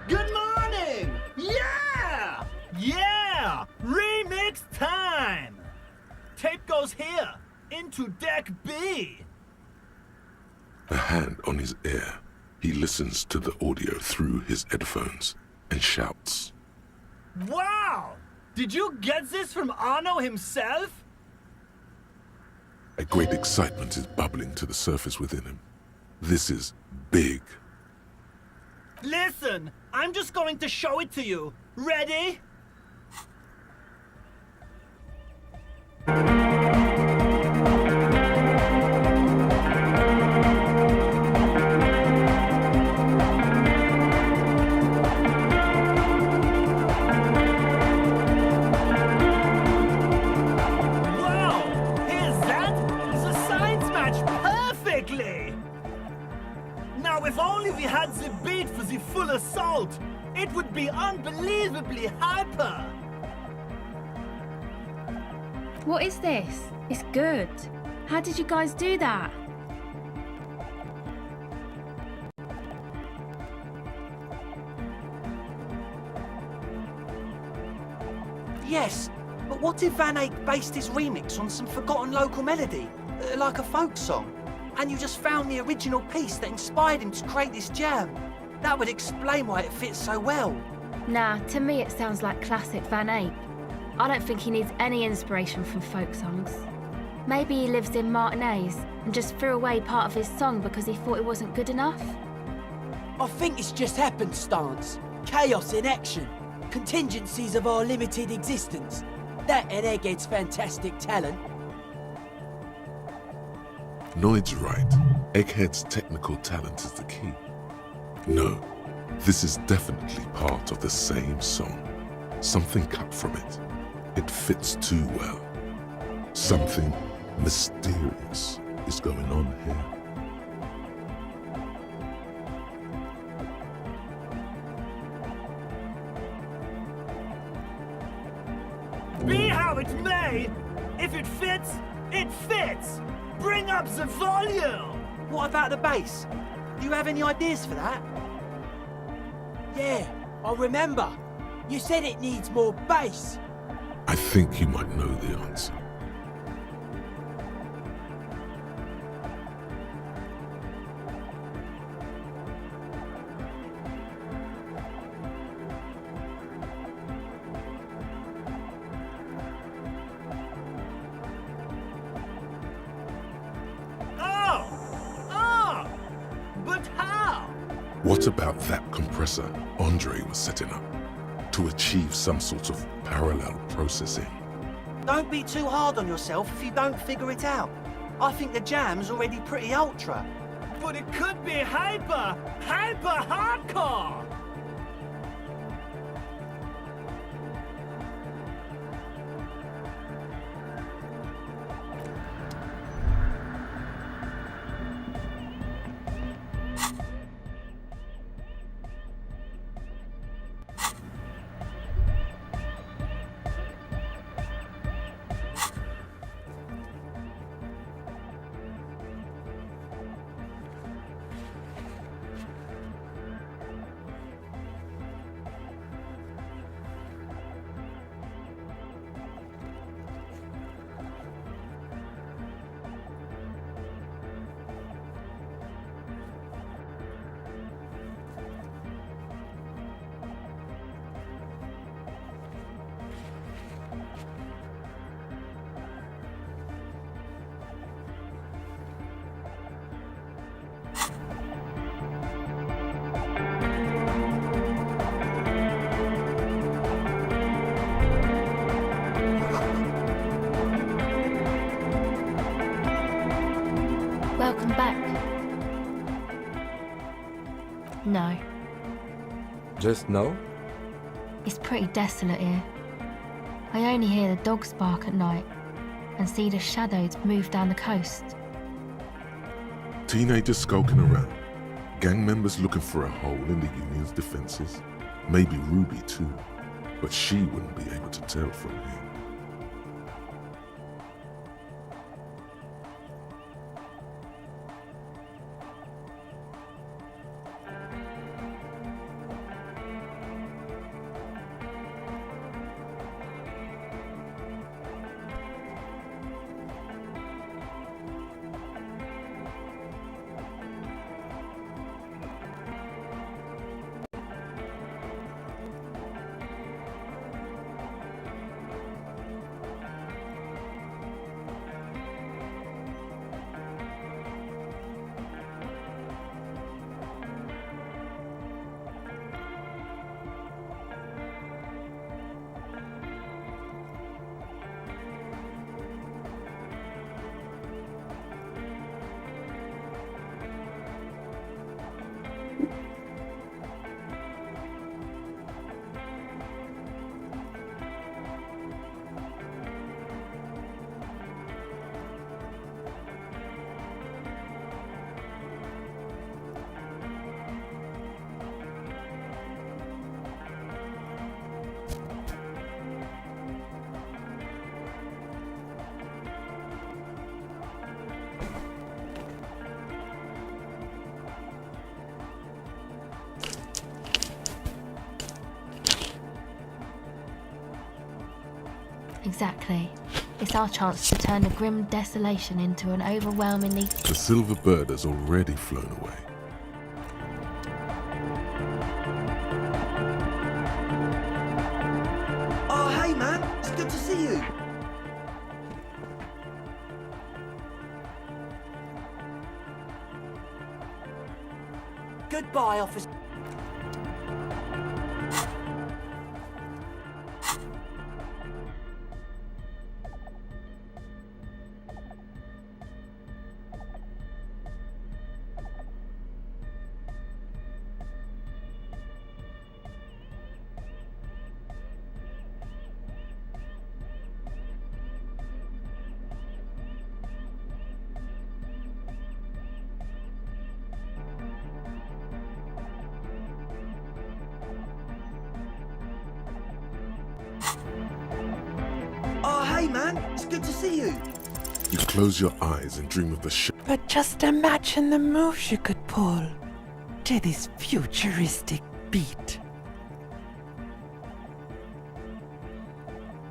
Good morning! Yeah! Yeah! Remix time! Tape goes here, into deck B. A hand on his ear, he listens to the audio through his headphones and shouts. Wow! Did you get this from Arno himself? A great excitement is bubbling to the surface within him. This is big. Listen, I'm just going to show it to you. Ready? Wow! Here's that! The signs match perfectly! Now, if only we had the beat for the full assault, it would be unbelievably hyper! What is this? It's good. How did you guys do that? Yes, but what if Van Eyck based his remix on some forgotten local melody, like a folk song, and you just found the original piece that inspired him to create this jam? That would explain why it fits so well. Nah, to me it sounds like classic Van Eyck. I don't think he needs any inspiration from folk songs. Maybe he lives in Martinez and just threw away part of his song because he thought it wasn't good enough. I think it's just happenstance. Chaos in action. Contingencies of our limited existence. That and Egghead's fantastic talent. Noid's right. Egghead's technical talent is the key. No, this is definitely part of the same song. Something cut from it. It fits too well. Something mysterious is going on here. Be how it may, if it fits, it fits! Bring up the volume! What about the bass? Do you have any ideas for that? Yeah, I remember. You said it needs more bass. I think you might know the answer. But how? What about that compressor Andre was setting up to achieve some sort of parallel processing? Don't be too hard on yourself if you don't figure it out. I think the jam's already pretty ultra. But it could be hyper hardcore! Welcome back. No, Just no? it's pretty desolate here. I only hear the dogs bark at night and see the shadows move down the coast. Teenagers skulking around. Gang members looking for a hole in the Union's defenses. Maybe Ruby too. But she wouldn't be able to tell from here. Exactly. It's our chance to turn the grim desolation into an overwhelmingly... The silver bird has already flown away. Oh, hey man, it's good to see you. Goodbye, officer. Oh, hey man, it's good to see you. You close your eyes and dream of the But just imagine the moves you could pull to this futuristic beat.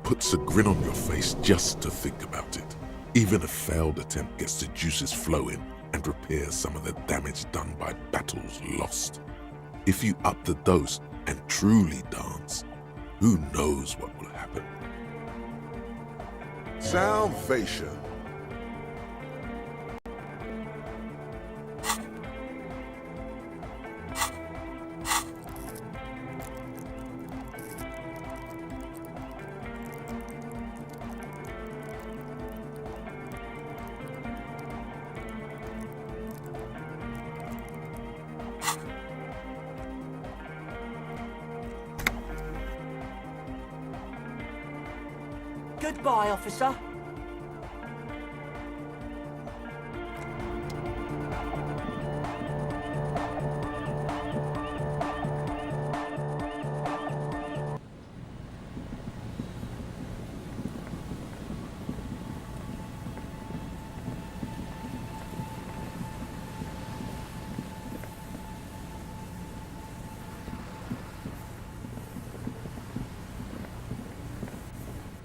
puts a grin on your face just to think about it. Even a failed attempt gets the juices flowing and repairs some of the damage done by battles lost. If you up the dose and truly dance, who knows what will happen? Salvation. Goodbye, officer.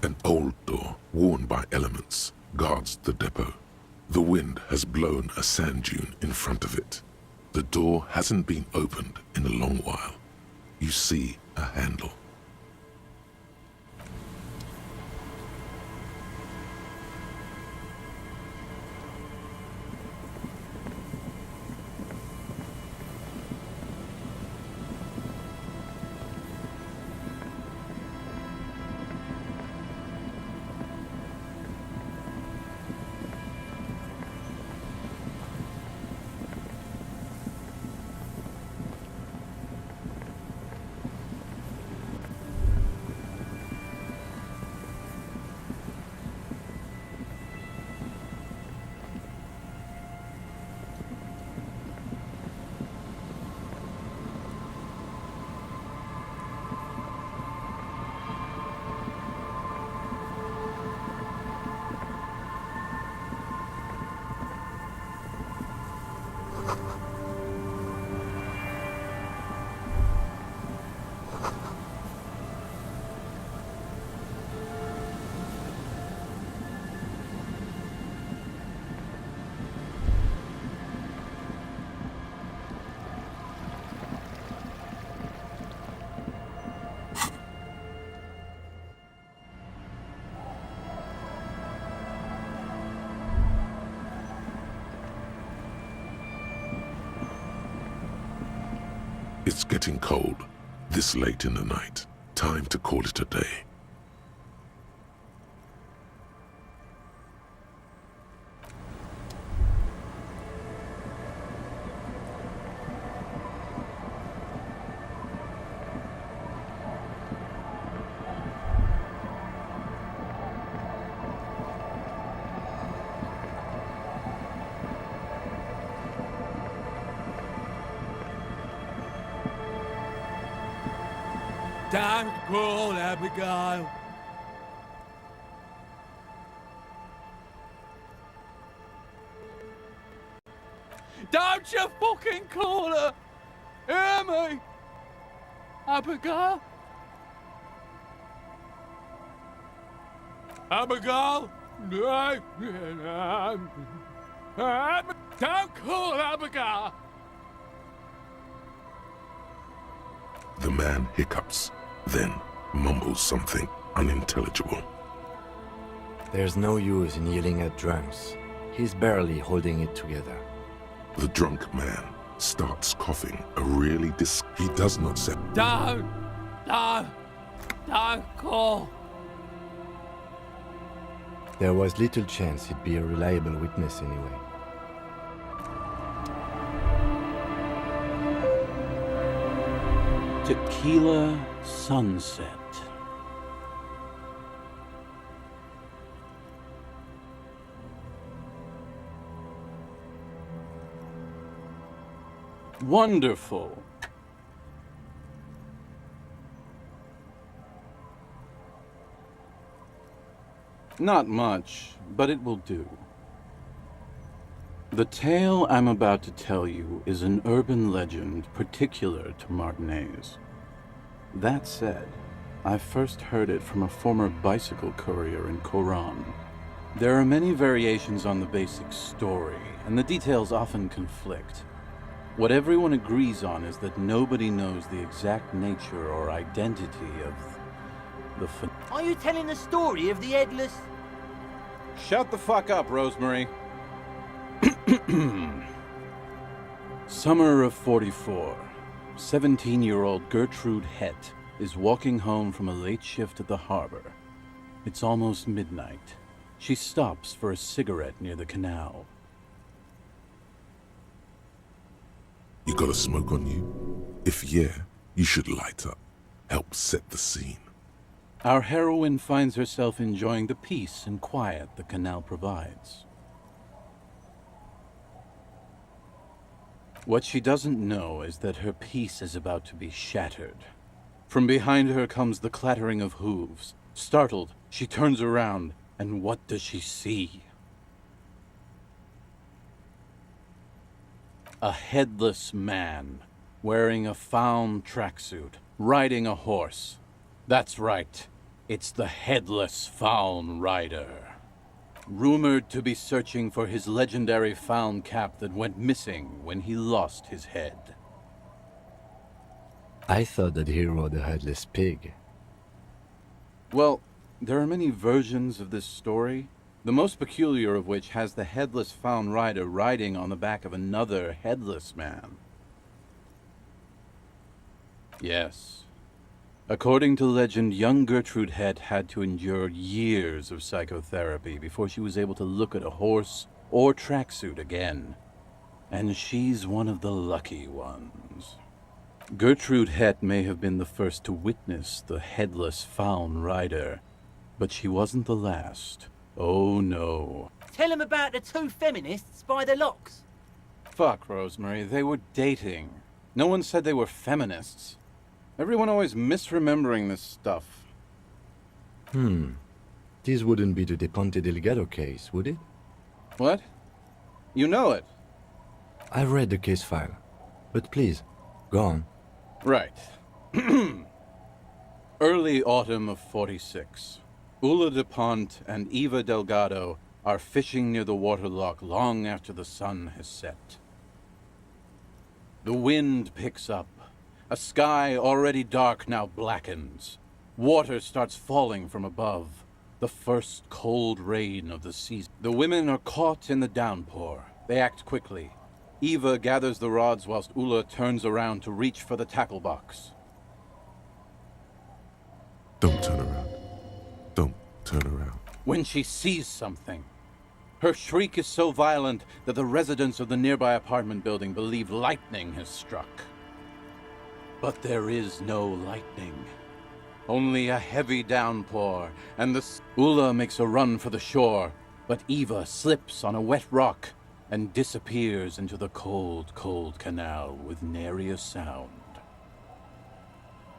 An old door, worn by elements, guards the depot. The wind has blown a sand dune in front of it. The door hasn't been opened in a long while. You see a handle. It's getting cold, this late in the night. Time to call it a day. Don't call Abigail. Don't you fucking call her! Hear me? Abigail? Abigail? No. Don't call Abigail! The man hiccups, then mumbles something unintelligible. There's no use in yelling at drunks. He's barely holding it together. The drunk man starts coughing a really he does not say. Don't call. There was little chance he'd be a reliable witness anyway. Tequila Sunset. Wonderful. Not much, but it will do. The tale I'm about to tell you is an urban legend particular to Martinaise. That said, I first heard it from a former bicycle courier in Coran. There are many variations on the basic story, and the details often conflict. What everyone agrees on is that nobody knows the exact nature or identity of the Are you telling the story of the headless... Shut the fuck up, Rosemary. Summer of 44. 17-year-old Gertrude Het is walking home from a late shift at the harbor. It's almost midnight. She stops for a cigarette near the canal. You got a smoke on you? If yeah, you should light up. Help set the scene. Our heroine finds herself enjoying the peace and quiet the canal provides. What she doesn't know is that her peace is about to be shattered. From behind her comes the clattering of hooves. Startled, she turns around, and what does she see? A headless man, wearing a fawn tracksuit, riding a horse. That's right, it's the Headless Fawn Rider. Rumored to be searching for his legendary fawn cap that went missing when he lost his head. I thought that he rode a headless pig. Well, there are many versions of this story, the most peculiar of which has the Headless Fawn Rider riding on the back of another headless man. Yes. According to legend, young Gertrude Het had to endure years of psychotherapy before she was able to look at a horse or tracksuit again. And she's one of the lucky ones. Gertrude Het may have been the first to witness the Headless Fawn Rider, but she wasn't the last. Oh no. Tell him about the two feminists by the locks. Fuck, Rosemary, they were dating. No one said they were feminists. Everyone always misremembering this stuff. This wouldn't be the De Ponte Delgado case, would it? What? You know it? I've read the case file. But please, go on. Right. Early autumn of 46. Ula de Pont and Eva Delgado are fishing near the waterlock long after the sun has set. The wind picks up. A sky already dark now blackens. Water starts falling from above. The first cold rain of the season. The women are caught in the downpour. They act quickly. Eva gathers the rods whilst Ula turns around to reach for the tackle box. Don't turn around. Don't turn around. When she sees something, her shriek is so violent that the residents of the nearby apartment building believe lightning has struck. But there is no lightning. Only a heavy downpour, and Ula makes a run for the shore, but Eva slips on a wet rock and disappears into the cold, cold canal with nary a sound.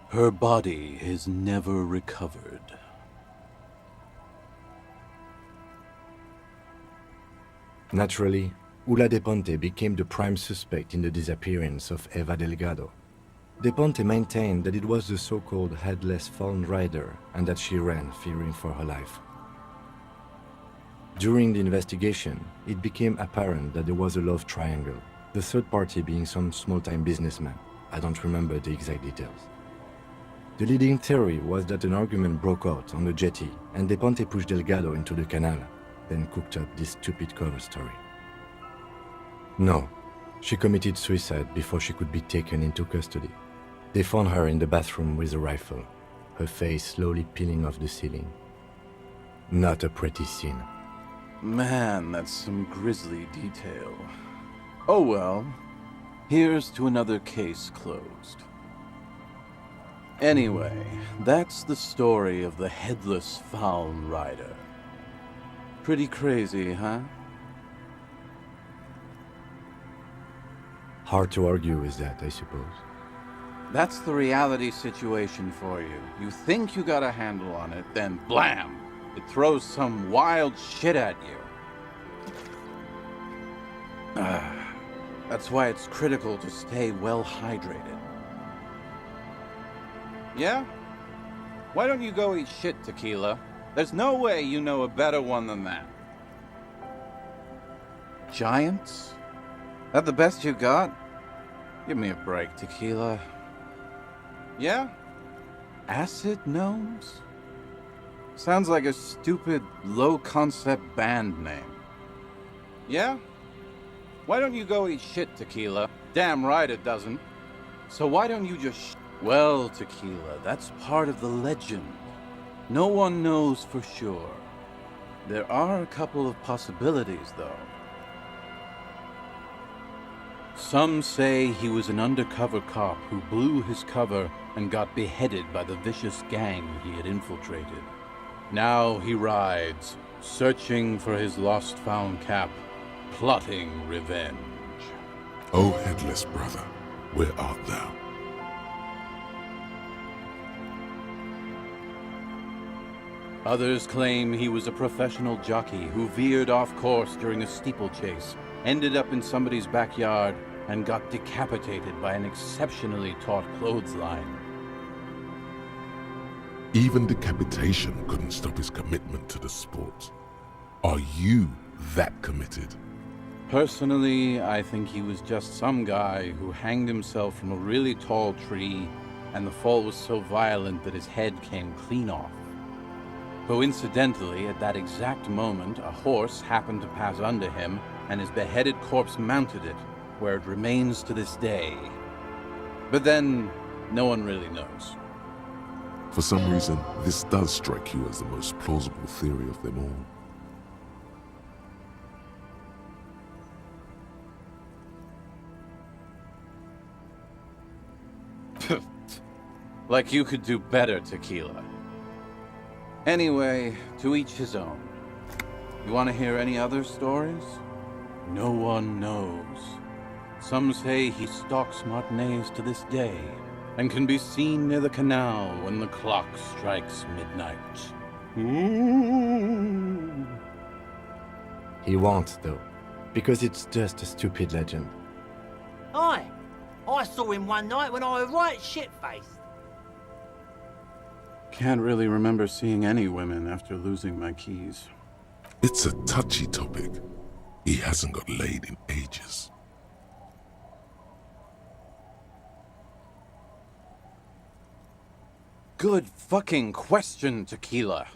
Her body is never recovered. Naturally, Ula de Ponte became the prime suspect in the disappearance of Eva Delgado. De Ponte maintained that it was the so-called headless fallen rider and that she ran, fearing for her life. During the investigation, it became apparent that there was a love triangle, the third party being some small-time businessman. I don't remember the exact details. The leading theory was that an argument broke out on the jetty and De Ponte pushed Delgado into the canal, then cooked up this stupid cover story. No, she committed suicide before she could be taken into custody. They found her in the bathroom with a rifle, her face slowly peeling off the ceiling. Not a pretty scene. Man, that's some grisly detail. Oh well, here's to another case closed. Anyway, that's the story of the headless Fallen Rider. Pretty crazy, huh? Hard to argue with that, I suppose. That's the reality situation for you. You think you got a handle on it, then blam! It throws some wild shit at you. That's why it's critical to stay well hydrated. Yeah? Why don't you go eat shit, Tequila? There's no way you know a better one than that. Giants? That the best you got? Give me a break, Tequila. Yeah? Acid gnomes? Sounds like a stupid, low-concept band name. Yeah? Why don't you go eat shit, Tequila? Damn right it doesn't. So why don't you just Well, Tequila, that's part of the legend. No one knows for sure. There are a couple of possibilities, though. Some say he was an undercover cop who blew his cover and got beheaded by the vicious gang he had infiltrated. Now he rides, searching for his lost-found cap, plotting revenge. O headless brother, where art thou? Others claim he was a professional jockey who veered off course during a steeplechase, ended up in somebody's backyard, and got decapitated by an exceptionally taut clothesline. Even decapitation couldn't stop his commitment to the sport. Are you that committed? Personally, I think he was just some guy who hanged himself from a really tall tree, and the fall was so violent that his head came clean off. Coincidentally, at that exact moment, a horse happened to pass under him, and his beheaded corpse mounted it, where it remains to this day. But then, no one really knows. For some reason, this does strike you as the most plausible theory of them all. Like you could do better, Tequila. Anyway, to each his own. You want to hear any other stories? No one knows. Some say he stalks Martinez to this day, and can be seen near the canal when the clock strikes midnight. Ooh. He won't, though, because it's just a stupid legend. Aye, I saw him one night when I was right shit-faced. Can't really remember seeing any women after losing my keys. It's a touchy topic. He hasn't got laid in ages. Good fucking question, Tequila.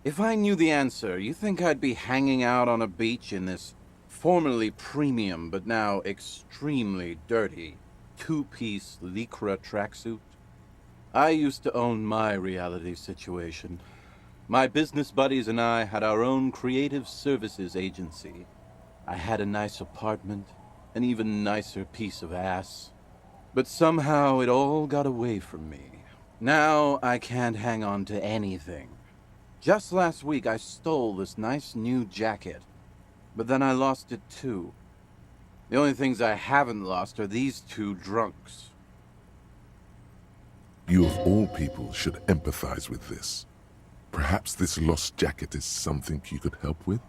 If I knew the answer, you think I'd be hanging out on a beach in this formerly premium but now extremely dirty, two-piece lycra tracksuit. I used to own my reality situation. My business buddies and I had our own creative services agency. I had a nice apartment, an even nicer piece of ass. But somehow it all got away from me. Now I can't hang on to anything. Just last week I stole this nice new jacket, but then I lost it too. The only things I haven't lost are these two drunks. You of all people should empathize with this. Perhaps this lost jacket is something you could help with?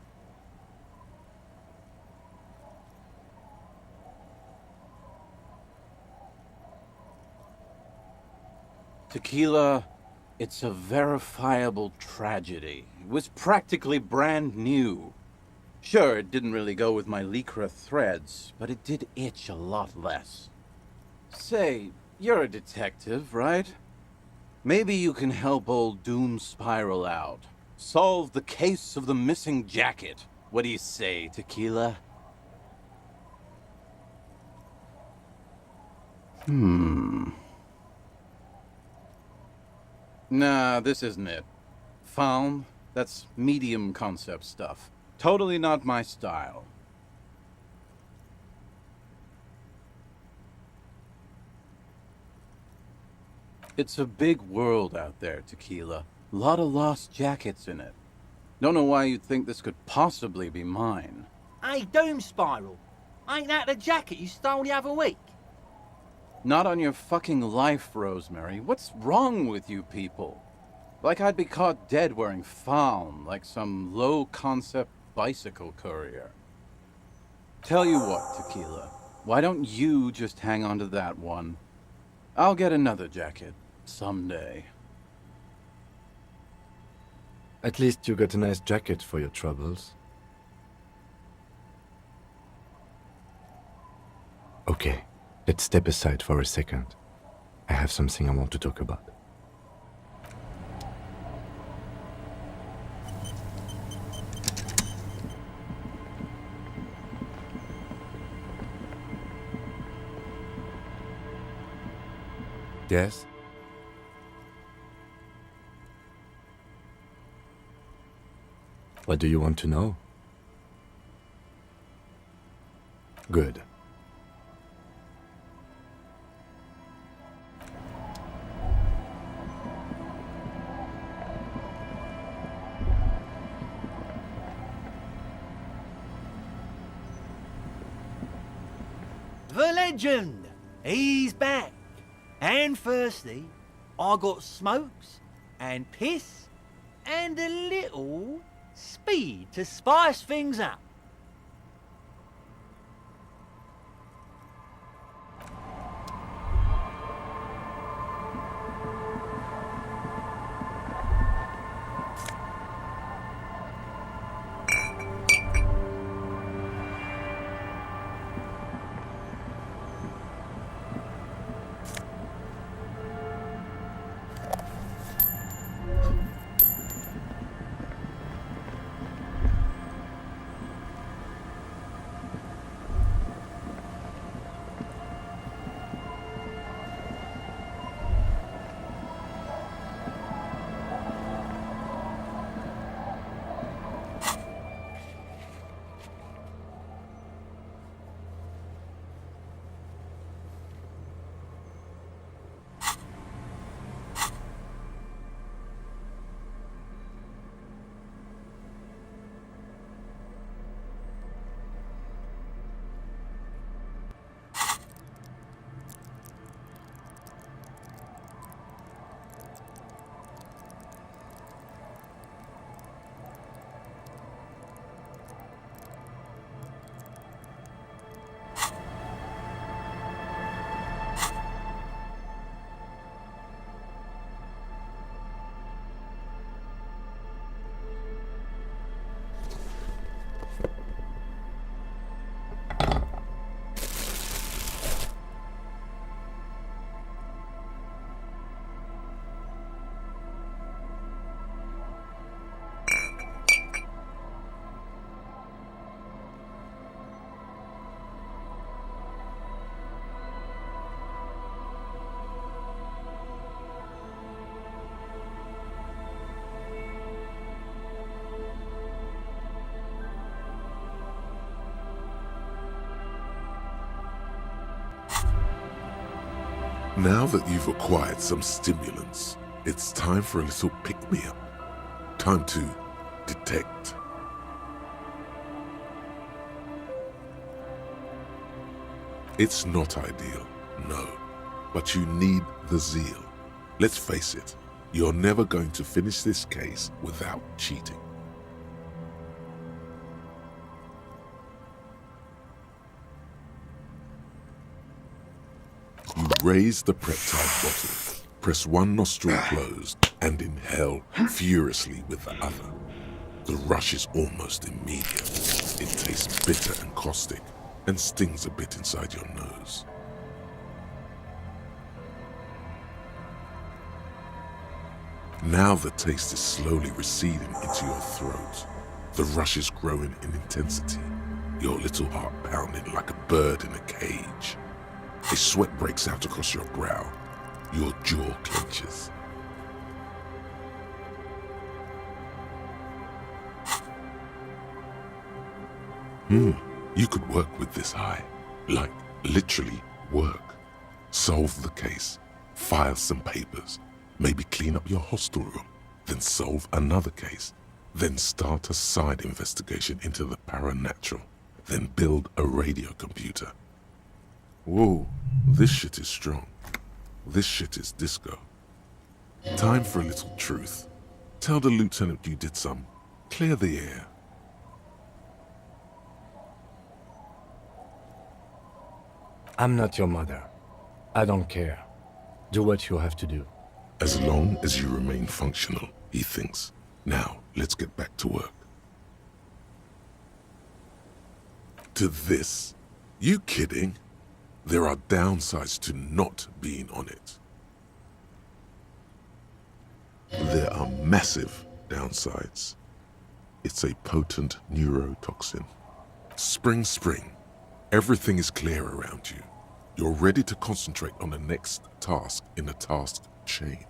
Tequila, it's a verifiable tragedy. It was practically brand new. Sure, it didn't really go with my lycra threads, but it did itch a lot less. Say, you're a detective, right? Maybe you can help old Doom Spiral out. Solve the case of the missing jacket. What do you say, Tequila? Nah, this isn't it. Found? That's medium concept stuff. Totally not my style. It's a big world out there, Tequila. Lot of lost jackets in it. Don't know why you'd think this could possibly be mine. Hey, Doom Spiral. Ain't that the jacket you stole the other week? Not on your fucking life, Rosemary. What's wrong with you people? Like I'd be caught dead wearing fawn, like some low-concept bicycle courier. Tell you what, Tequila. Why don't you just hang on to that one? I'll get another jacket. Someday. At least you got a nice jacket for your troubles. Okay, let's step aside for a second. I have something I want to talk about. Yes? What do you want to know? Good. The legend! He's back! And firstly, I got smokes and piss and a little speed to spice things up. Now that you've acquired some stimulants, it's time for a little pick-me-up. Time to detect. It's not ideal, no, but you need the zeal. Let's face it, you're never going to finish this case without cheating. You raise the peptide bottle, press one nostril closed, and inhale furiously with the other. The rush is almost immediate. It tastes bitter and caustic, and stings a bit inside your nose. Now the taste is slowly receding into your throat. The rush is growing in intensity, your little heart pounding like a bird in a cage. A sweat breaks out across your brow. Your jaw clenches. You could work with this high. Like, literally work. Solve the case. File some papers. Maybe clean up your hostel room. Then solve another case. Then start a side investigation into the paranatural. Then build a radio computer. Whoa, this shit is strong. This shit is disco. Time for a little truth. Tell the lieutenant you did some. Clear the air. I'm not your mother. I don't care. Do what you have to do. As long as you remain functional, he thinks. Now, let's get back to work. To this? You kidding? There are downsides to not being on it. There are massive downsides. It's a potent neurotoxin. Spring. Everything is clear around you. You're ready to concentrate on the next task in the task chain.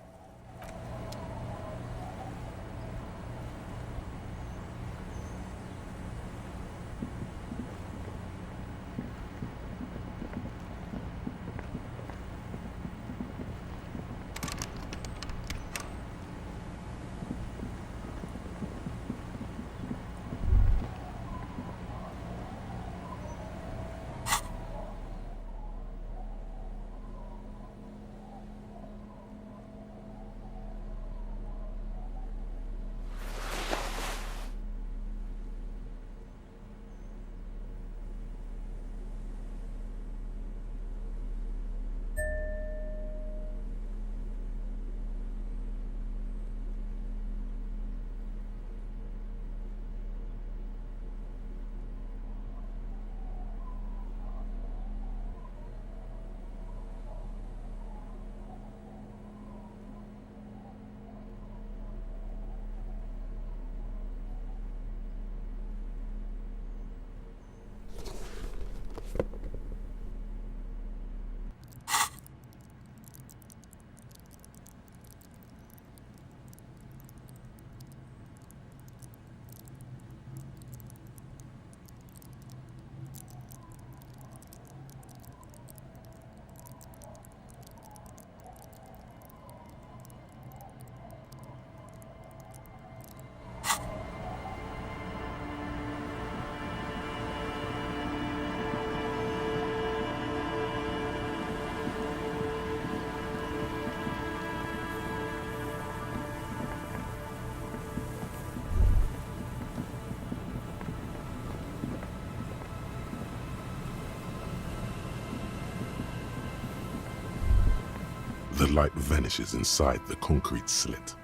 The light vanishes inside the concrete slit.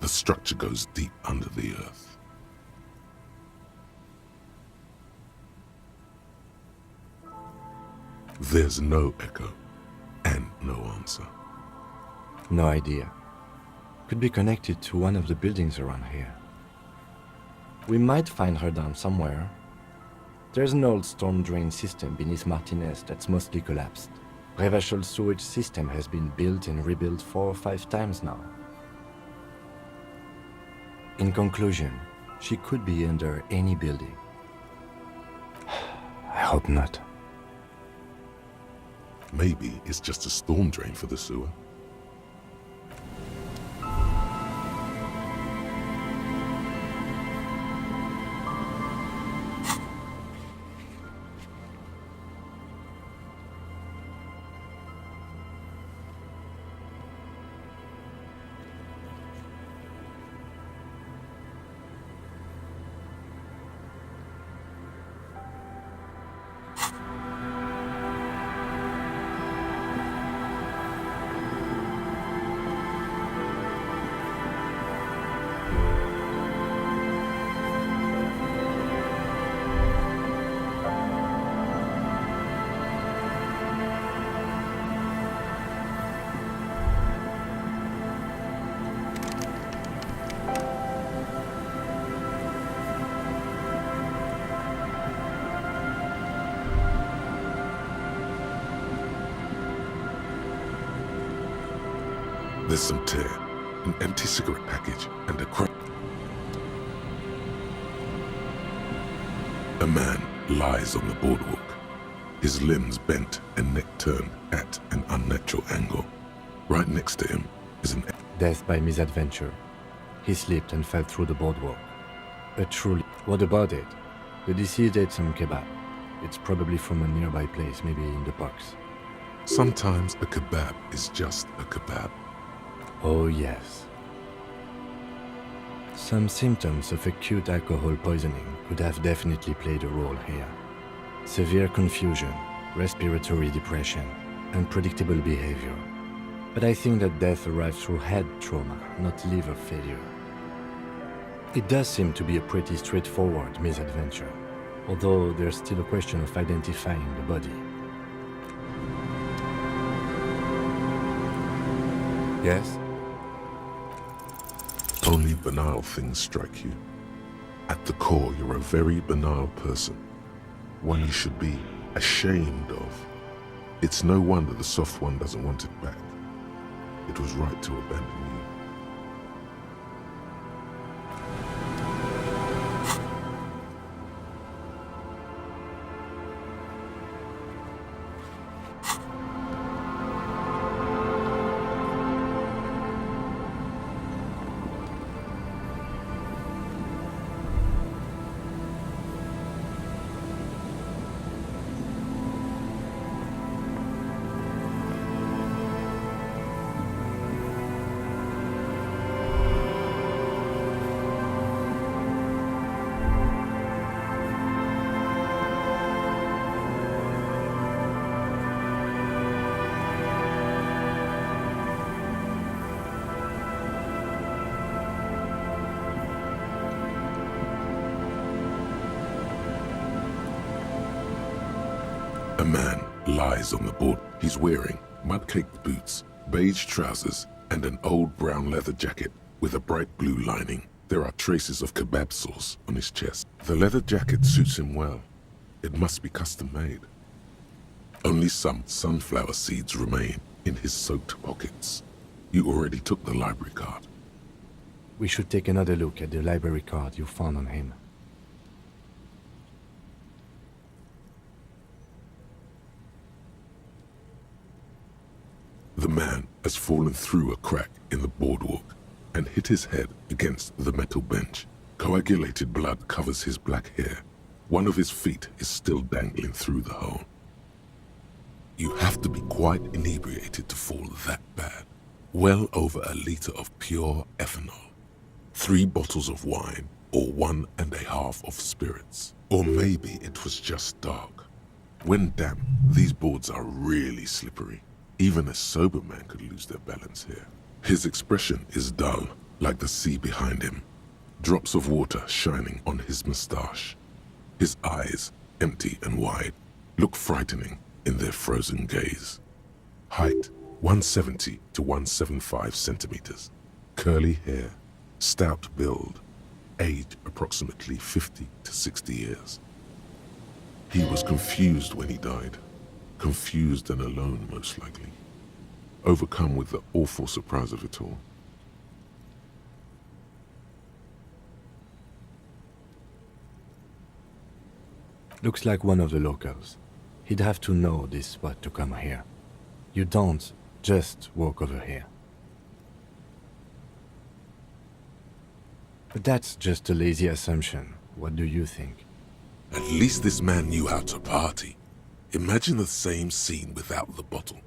The structure goes deep under the earth. There's no echo and no answer. No idea. Could be connected to one of the buildings around here. We might find her down somewhere. There's an old storm drain system beneath Martinez that's mostly collapsed. Revachol sewage system has been built and rebuilt 4 or 5 times now. In conclusion, she could be under any building. I hope not. Maybe it's just a storm drain for the sewer. There's some tear, an empty cigarette package, and a crumb. A man lies on the boardwalk, his limbs bent and neck turned at an unnatural angle. Right next to him is an... Death by misadventure. He slipped and fell through the boardwalk. A truly... What about it? The deceased ate some kebab. It's probably from a nearby place, maybe in the parks. Sometimes a kebab is just a kebab. Oh yes. Some symptoms of acute alcohol poisoning could have definitely played a role here. Severe confusion, respiratory depression, unpredictable behavior. But I think that death arrived through head trauma, not liver failure. It does seem to be a pretty straightforward misadventure, although there's still a question of identifying the body. Yes? Only banal things strike you. At the core, you're a very banal person. One you should be ashamed of. It's no wonder the soft one doesn't want it back. It was right to abandon you. A man lies on the board. He's wearing mud-caked boots, beige trousers, and an old brown leather jacket with a bright blue lining. There are traces of kebab sauce on his chest. The leather jacket suits him well. It must be custom-made. Only some sunflower seeds remain in his soaked pockets. You already took the library card. We should take another look at the library card you found on him. The man has fallen through a crack in the boardwalk and hit his head against the metal bench. Coagulated blood covers his black hair. One of his feet is still dangling through the hole. You have to be quite inebriated to fall that bad. Well over a liter of pure ethanol. 3 bottles of wine, or 1.5 of spirits. Or maybe it was just dark. When damp, these boards are really slippery. Even a sober man could lose their balance here. His expression is dull, like the sea behind him. Drops of water shining on his mustache. His eyes, empty and wide, look frightening in their frozen gaze. Height, 170 to 175 centimeters. Curly hair, stout build. Age, approximately 50 to 60 years. He was confused when he died. Confused and alone, most likely. Overcome with the awful surprise of it all. Looks like one of the locals. He'd have to know this spot to come here. You don't just walk over here. But that's just a lazy assumption. What do you think? At least this man knew how to party. Imagine the same scene without the bottle.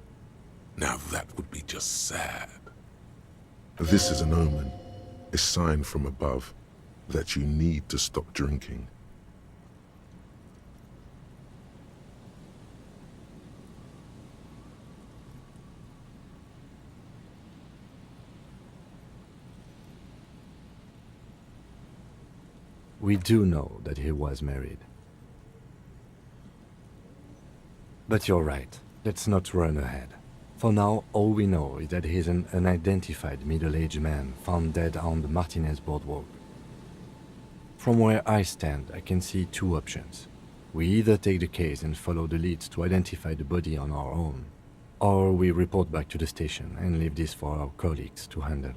Now that would be just sad. This is an omen, a sign from above that you need to stop drinking. We do know that he was married. But you're right. Let's not run ahead. For now, all we know is that he's an unidentified middle-aged man found dead on the Martinez boardwalk. From where I stand, I can see two options. We either take the case and follow the leads to identify the body on our own, or we report back to the station and leave this for our colleagues to handle.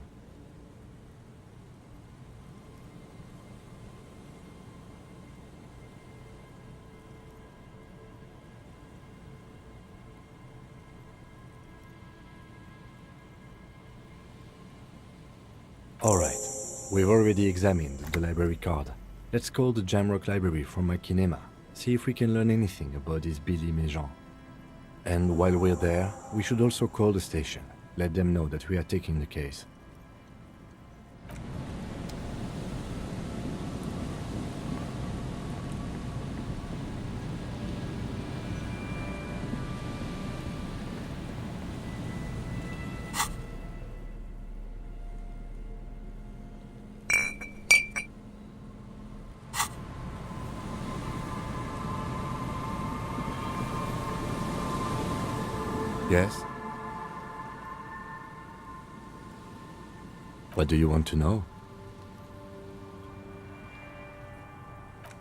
Alright, we've already examined the library card. Let's call the Jamrock Library from my kinema, see if we can learn anything about this Billy Méjean. And while we're there, we should also call the station, let them know that we are taking the case. Yes? What do you want to know?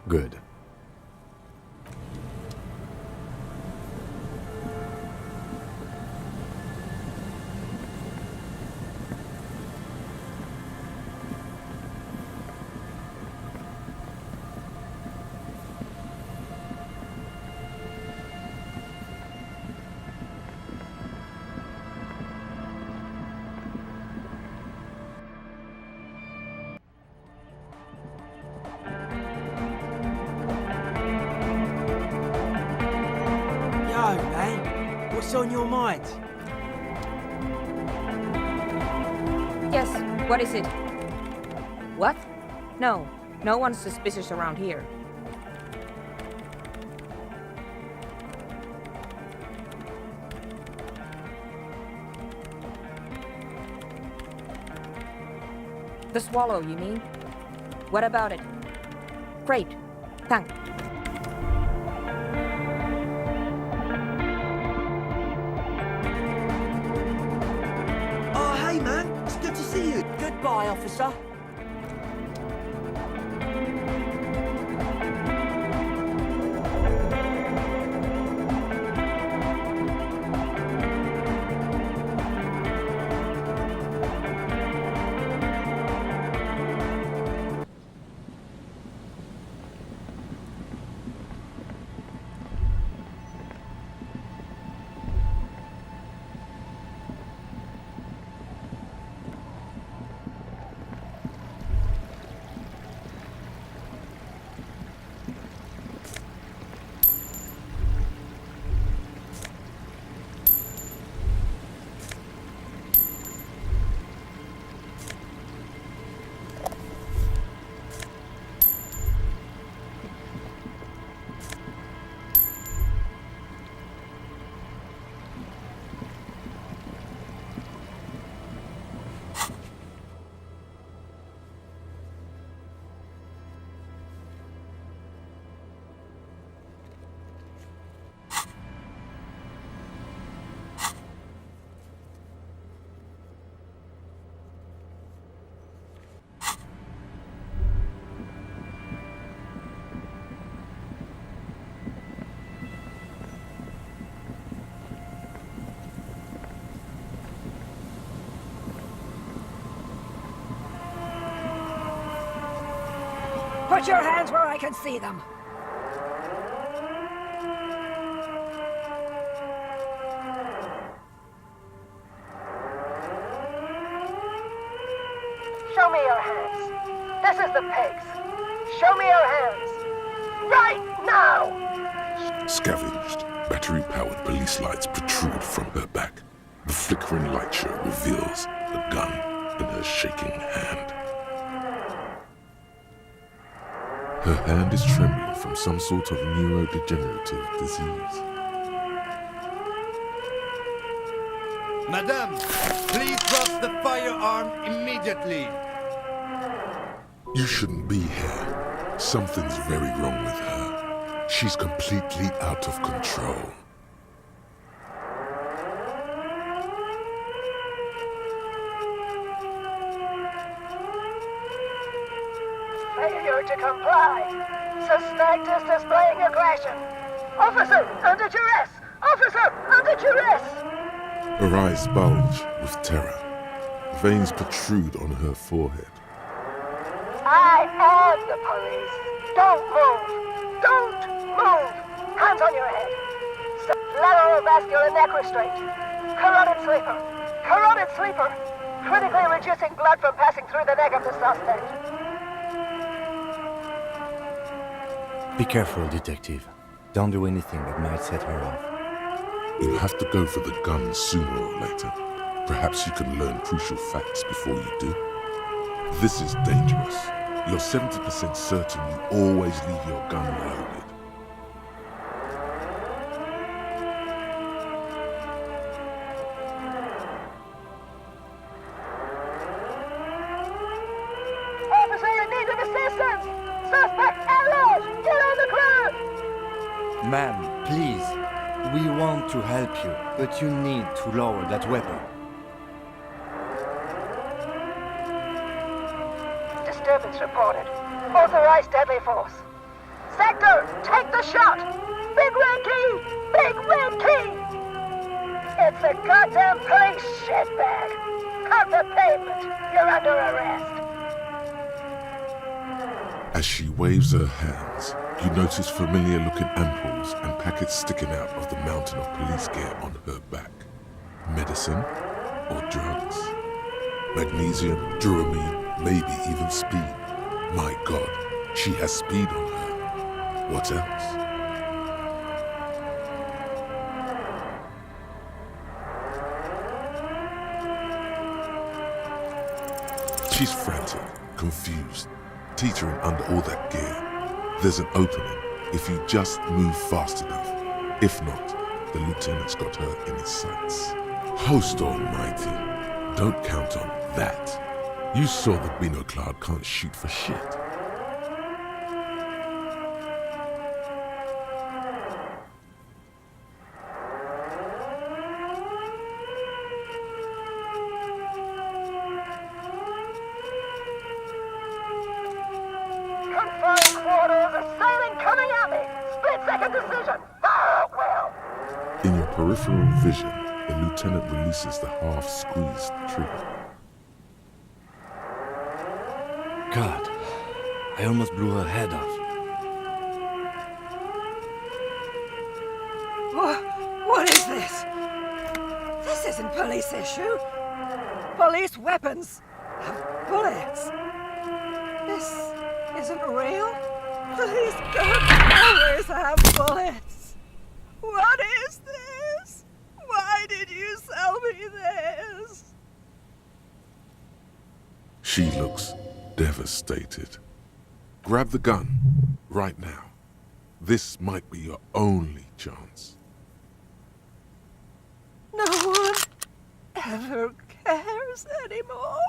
Good. What's on your mind? Yes, what is it? What? No, no one's suspicious around here. The swallow, you mean? What about it? Great. Thanks. Hey man, it's good to see you. Goodbye, officer. Put your hands where I can see them. This is the pace. Show me your hands. Right now! Scavenged, battery-powered police lights protrude from her back. The flickering light show reveals a gun in her shaking hand. Her hand is trembling from some sort of neurodegenerative disease. Madame, please drop the firearm immediately. You shouldn't be here. Something's very wrong with her. She's completely out of control. Failure to comply. Suspect is displaying aggression. Officer, under duress! Officer, under duress! Her eyes bulge with terror. Veins protrude on her forehead. I am the police. Don't move. Don't move. Hands on your head. Lateral neck restraint. Carotid sleeper. Carotid sleeper. Critically reducing blood from passing through the neck of the suspect. Be careful, detective. Don't do anything that might set her off. You'll have to go for the gun sooner or later. Perhaps you can learn crucial facts before you do. This is dangerous. You're 70% certain you always leave your gun loaded. Officer in need of assistance! Suspect at large! Get on the ground! Ma'am, please. We want to help you, but you need to lower that weapon. Disturbance reported. Authorized deadly force. Sector, take the shot! Big red key! Big red key! It's a goddamn police shitbag! Cut the pavement! You're under arrest! As she waves her hands, you notice familiar-looking ampoules and packets sticking out of the mountain of police gear on her back. Medicine or drugs? Magnesium, Duramine, maybe even speed. My God, she has speed on her. What else? She's frantic, confused, teetering under all that gear. There's an opening if you just move fast enough. If not, the lieutenant's got her in his sights. Host almighty, don't count on that. You saw that Bino Cloud can't shoot for shit. Confirmed quarters, assailant coming at me! Split-second decision! Ah, well! In your peripheral vision, the lieutenant releases the half-squeezed trigger. God, I almost blew her head off. What is this? This isn't police issue. Police weapons have bullets. This isn't real. Police guns always have bullets. What is this? Why did you sell me this? She looks devastated. Grab the gun, right now. This might be your only chance. No one ever cares anymore.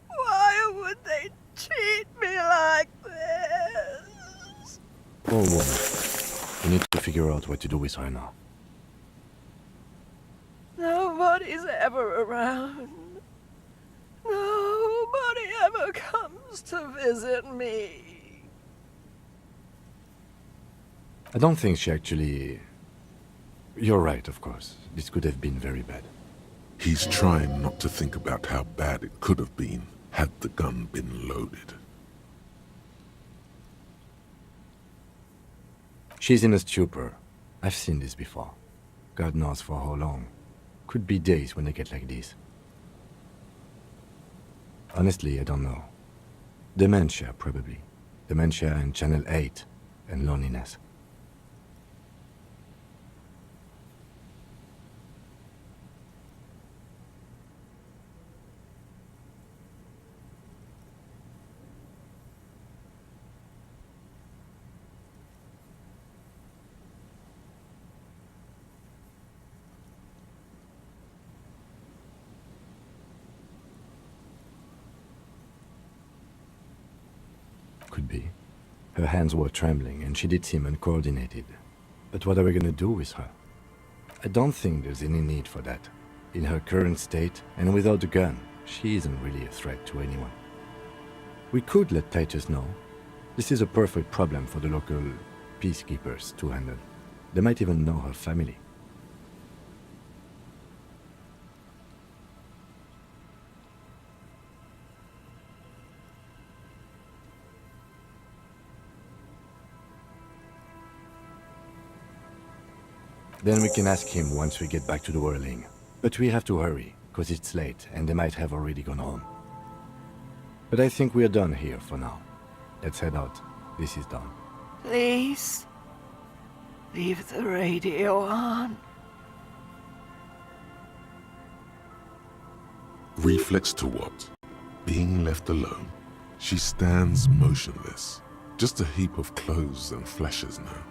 Why would they treat me like this? Poor woman. We need to figure out what to do with her now. Nobody's ever around. Nobody ever comes to visit me. I don't think she actually... You're right, of course. This could have been very bad. He's trying not to think about how bad it could have been had the gun been loaded. She's in a stupor. I've seen this before. God knows for how long. Could be days when they get like this. Honestly, I don't know. Dementia, probably. Dementia and Channel 8, and loneliness. Could be. Her hands were trembling, and she did seem uncoordinated. But what are we gonna do with her? I don't think there's any need for that. In her current state, and without a gun, she isn't really a threat to anyone. We could let Titus know. This is a perfect problem for the local peacekeepers to handle. They might even know her family. Then we can ask him once we get back to the whirling. But we have to hurry, because it's late and they might have already gone home. But I think we're done here for now. Let's head out. This is done. Please, leave the radio on. Reflex to what? Being left alone. She stands motionless. Just a heap of clothes and flashes now.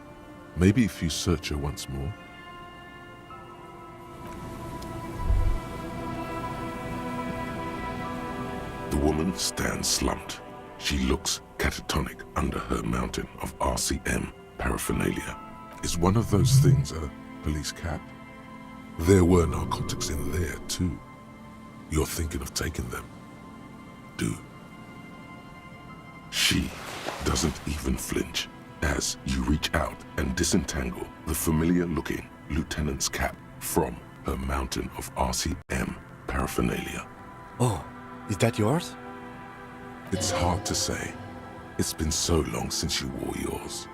Maybe if you search her once more. The woman stands slumped. She looks catatonic under her mountain of RCM paraphernalia. Is one of those things a police cap? There were narcotics in there too. You're thinking of taking them? Do. She doesn't even flinch as you reach out and disentangle the familiar-looking lieutenant's cap from her mountain of RCM paraphernalia. Oh, is that yours? It's hard to say. It's been so long since you wore yours.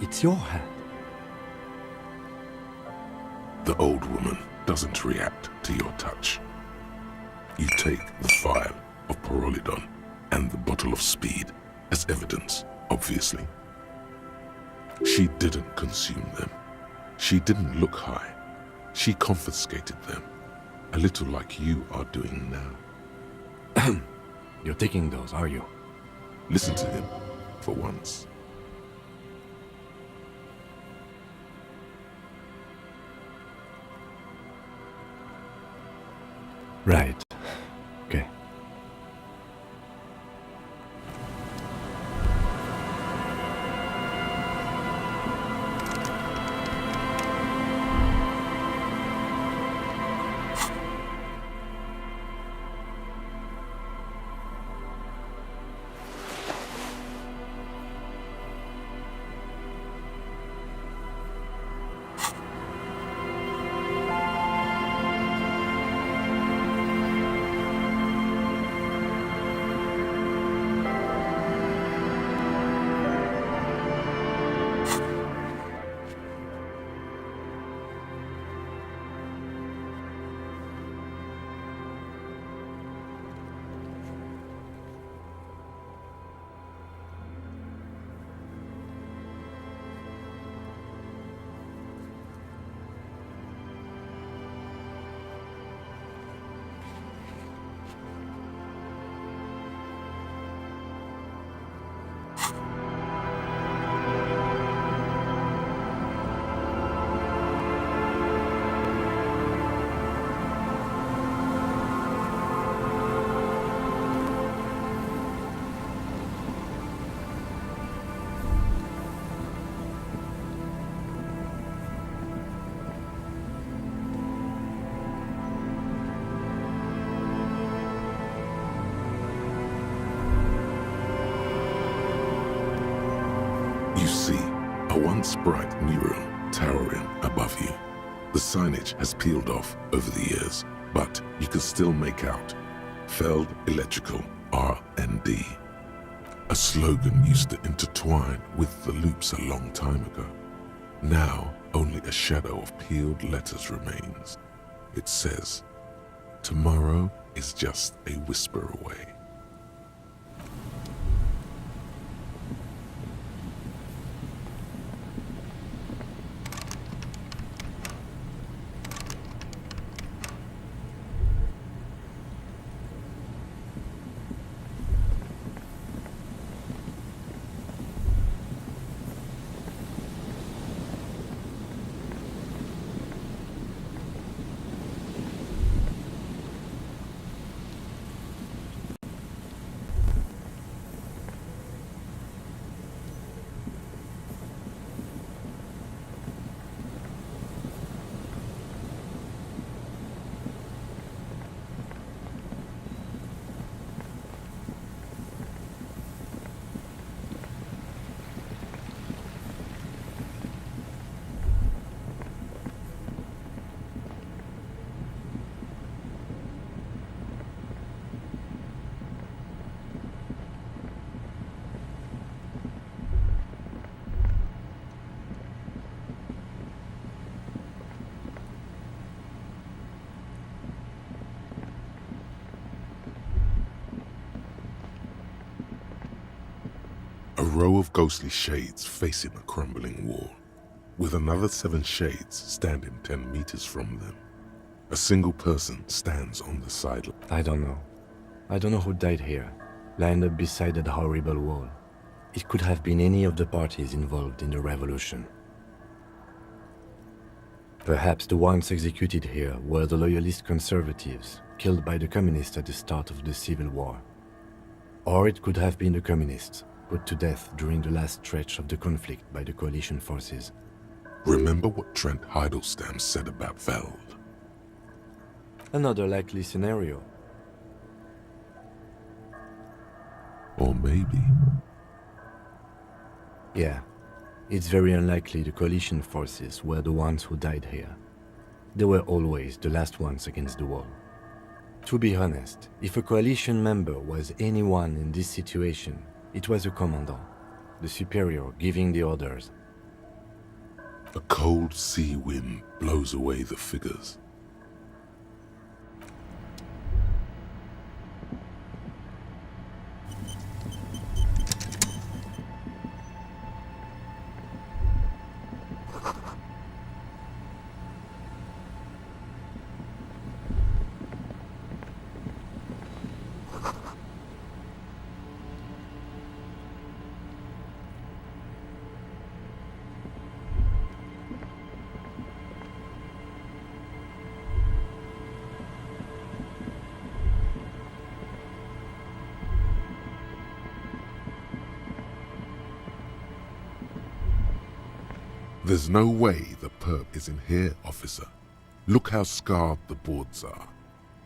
It's your hat. The old woman doesn't react to your touch. You take the vial of Pyrrolidon and the bottle of speed as evidence, obviously. She didn't consume them. She didn't look high. She confiscated them, a little like you are doing now. You're taking those, are you? Listen to him, for once. Right. Okay. You see a once bright new room towering above you. The signage has peeled off over the years, but you can still make out Feld Electrical R&D. A slogan used to intertwine with the loops a long time ago. Now, only a shadow of peeled letters remains. It says, Tomorrow is just a whisper away. A row of ghostly shades facing a crumbling wall, with another 7 shades standing 10 meters from them. A single person stands on the sideline. I don't know. I don't know who died here, lined up beside that horrible wall. It could have been any of the parties involved in the revolution. Perhaps the ones executed here were the loyalist conservatives, killed by the communists at the start of the Civil War. Or it could have been the communists, put to death during the last stretch of the conflict by the coalition forces. Remember what Trent Heidelstein said about Veld? Another likely scenario. Or maybe... Yeah, it's very unlikely the coalition forces were the ones who died here. They were always the last ones against the wall. To be honest, if a coalition member was anyone in this situation, it was a commandant, the superior giving the orders. A cold sea wind blows away the figures. There's no way the perp is in here, officer. Look how scarred the boards are.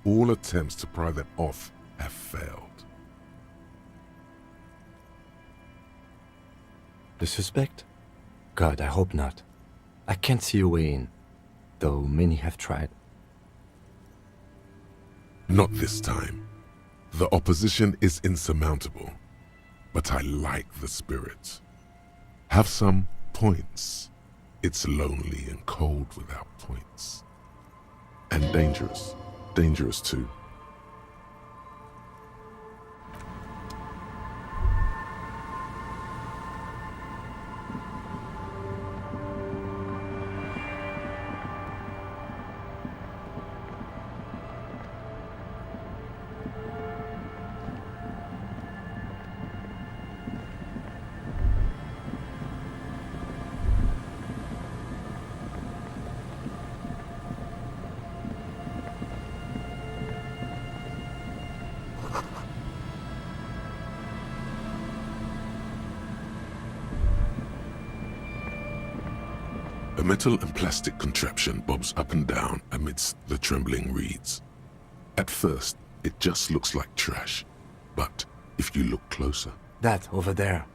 All attempts to pry them off have failed. The suspect? God, I hope not. I can't see a way in, though many have tried. Not this time. The opposition is insurmountable, but I like the spirit. Have some points. It's lonely and cold without points. And dangerous. Dangerous too. A metal and plastic contraption bobs up and down amidst the trembling reeds. At first, it just looks like trash, but if you look closer... That, over there,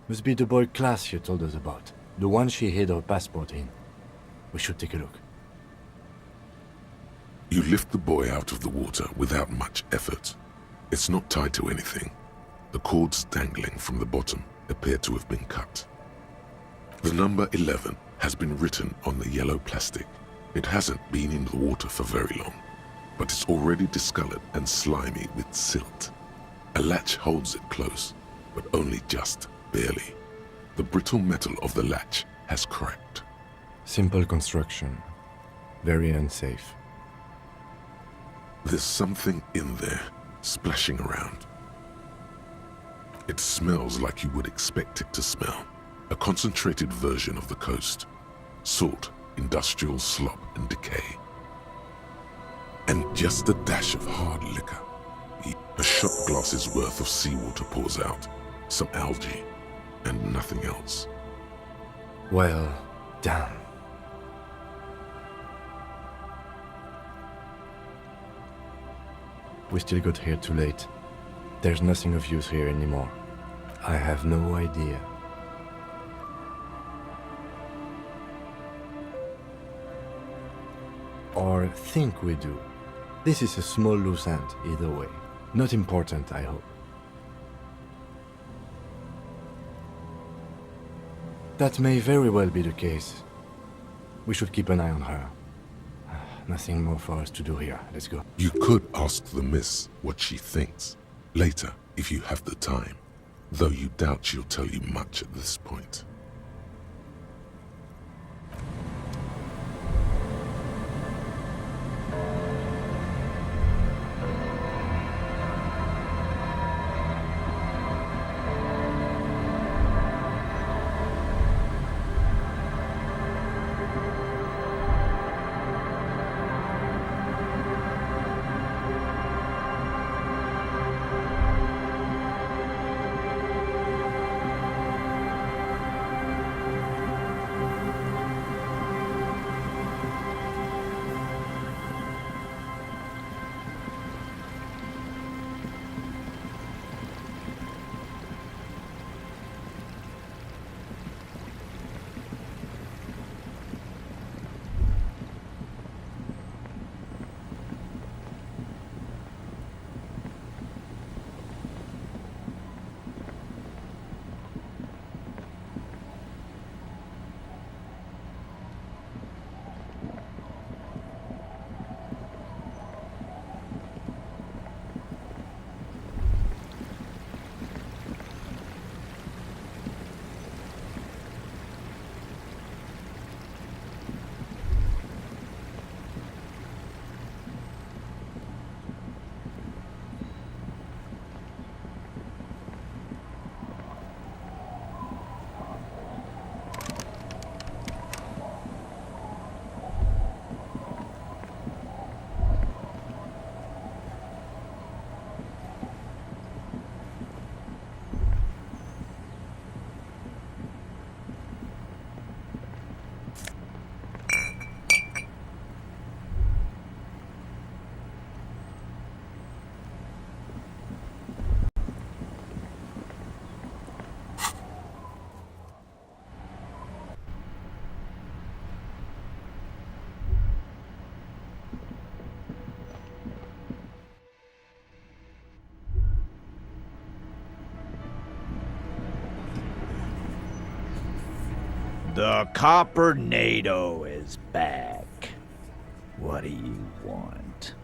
must be the boy Klaas you told us about, the one she hid her passport in. We should take a look. You lift the boy out of the water without much effort. It's not tied to anything. The cords dangling from the bottom appear to have been cut. The number 11 has been written on the yellow plastic. It hasn't been in the water for very long. but it's already discolored and slimy with silt. A latch holds it close, but only just barely. The brittle metal of the latch has cracked. Simple construction. Very unsafe. There's something in there, splashing around. It smells like you would expect it to smell. A concentrated version of the coast. Salt, industrial slop and decay. And just a dash of hard liquor. A shot glass's worth of seawater pours out. Some algae, and nothing else. Well, damn. We still got here too late. There's nothing of use here anymore. I have no idea. Or think we do. This is a small loose end, either way. Not important, I hope. That may very well be the case. We should keep an eye on her. Nothing more for us to do here. Let's go. You could ask the miss what she thinks. Later, if you have the time. Though you doubt she'll tell you much at this point. The Copper NATO is back. What do you want?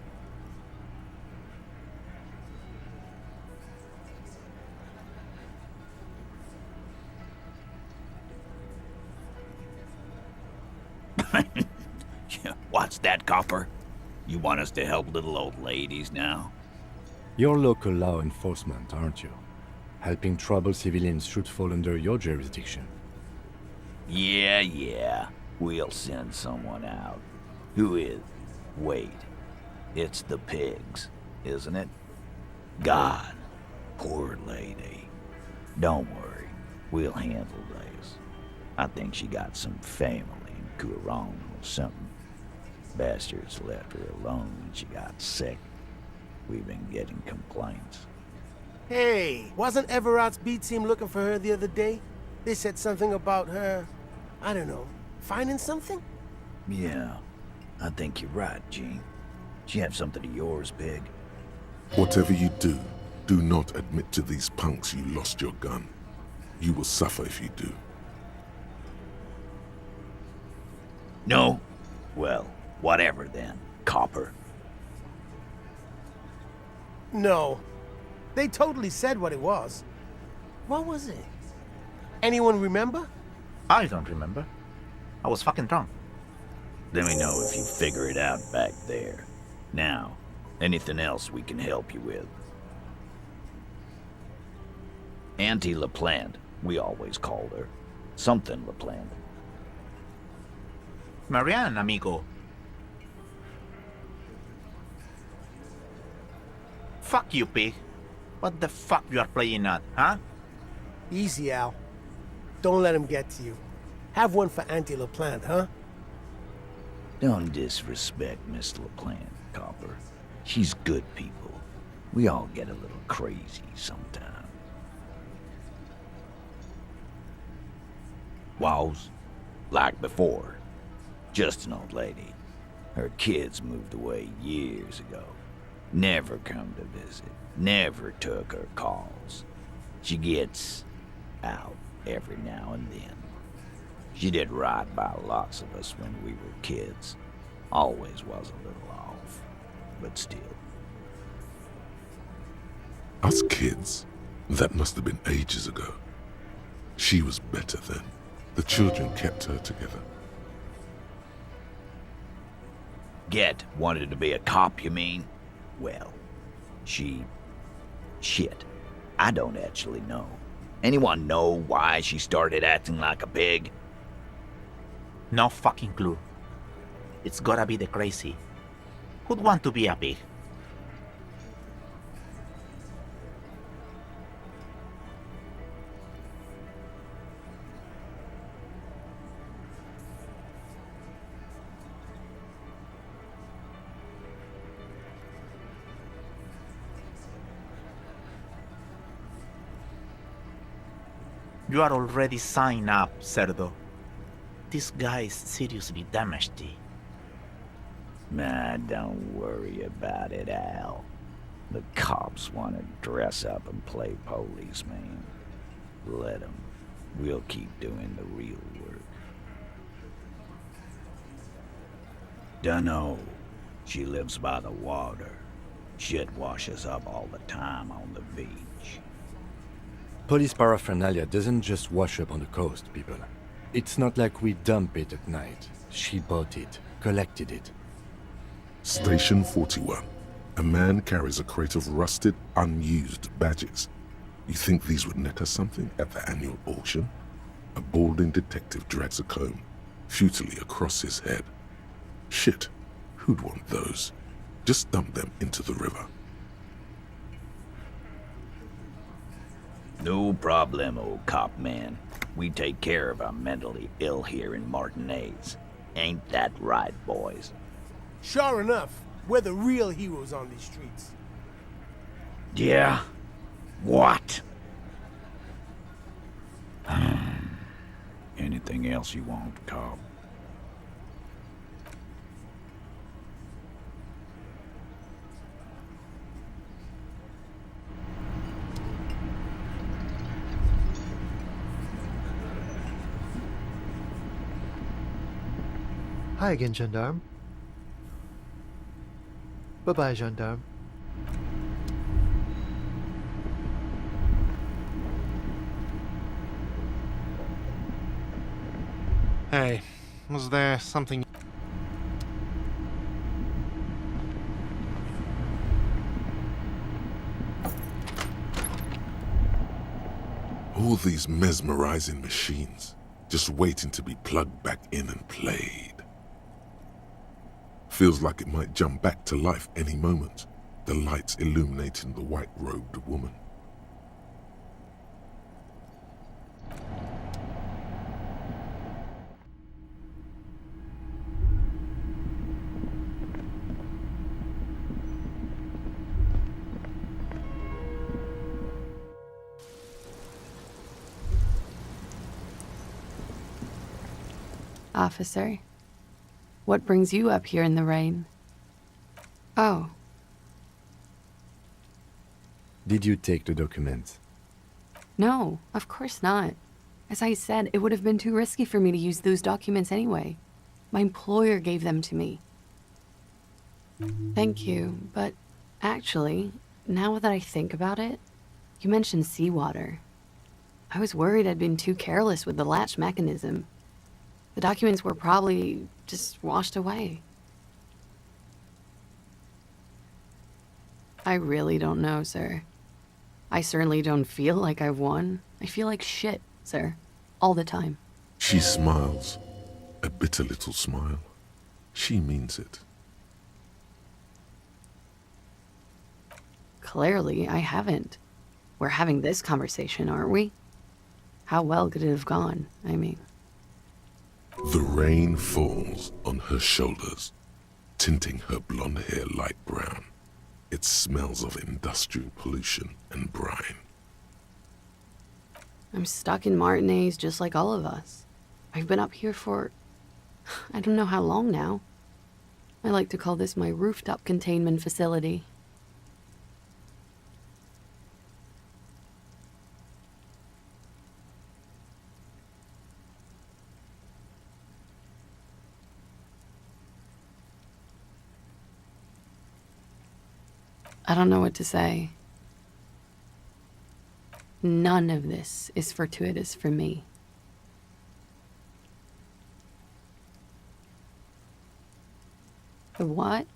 What's that, Copper? You want us to help little old ladies now? You're local law enforcement, aren't you? Helping troubled civilians should fall under your jurisdiction. Yeah. We'll send someone out. Who is? Wait. It's the pigs, isn't it? God. Poor lady. Don't worry. We'll handle this. I think she got some family in Courant or something. Bastards left her alone when she got sick. We've been getting complaints. Hey, wasn't Everard's B team looking for her the other day? They said something about her, I don't know, finding something? Yeah, I think you're right, Gene. She have something of yours, Pig? Whatever you do, do not admit to these punks you lost your gun. You will suffer if you do. No? Well, whatever then, Copper. No. They totally said what it was. What was it? Anyone remember? I don't remember. I was fucking drunk. Let me know if you figure it out back there. Now, anything else we can help you with? Auntie LaPlante, we always called her. Something LaPlante. Marianne, amigo. Fuck you, pig. What the fuck you are playing at, huh? Easy, Al. Don't let him get to you. Have one for Auntie LaPlante, huh? Don't disrespect Miss LaPlante, Copper. She's good people. We all get a little crazy sometimes. Was, like before, just an old lady. Her kids moved away years ago. Never come to visit. Never took her calls. She gets out every now and then. She did right by lots of us when we were kids. Always was a little off, but still. Us kids? That must have been ages ago. She was better then. The children kept her together. Get wanted to be a cop, you mean? Well, shit. I don't actually know. Anyone know why she started acting like a pig? No fucking clue. It's gotta be the crazy. Who'd want to be a pig? You are already signed up, Cerdo. This guy is seriously damaged. Nah, don't worry about it, Al. The cops want to dress up and play policeman. Let them. We'll keep doing the real work. Dunno. She lives by the water. Shit washes up all the time on the beach. Police paraphernalia doesn't just wash up on the coast, people. It's not like we dump it at night. She bought it, collected it. Station 41. A man carries a crate of rusted, unused badges. You think these would net us something at the annual auction? A balding detective drags a comb, futilely across his head. Shit, who'd want those? Just dump them into the river. No problem, old cop man. We take care of our mentally ill here in Martinez. Ain't that right, boys? Sure enough, we're the real heroes on these streets. Yeah? What? Anything else you want, cop? Hi again, gendarme. Bye-bye, gendarme. Hey, was there something... All these mesmerizing machines, just waiting to be plugged back in and played. Feels like it might jump back to life any moment, the lights illuminating the white-robed woman. Officer, what brings you up here in the rain? Oh. Did you take the documents? No, of course not. As I said, it would have been too risky for me to use those documents anyway. My employer gave them to me. Thank you, but actually, Now that I think about it, you mentioned seawater. I was worried I'd been too careless with the latch mechanism. The documents were probably just washed away. I really don't know, sir. I certainly don't feel like I've won. I feel like shit, sir. All the time. She smiles, a bitter little smile. She means it. Clearly, I haven't. We're having this conversation, aren't we? How well could it have gone, I mean? The rain falls on her shoulders, tinting her blonde hair light brown. It smells of industrial pollution and brine. I'm stuck in Martinez just like all of us. I've been up here for... I don't know how long now. I like to call this my rooftop containment facility. I don't know what to say. None of this is fortuitous for me. The what?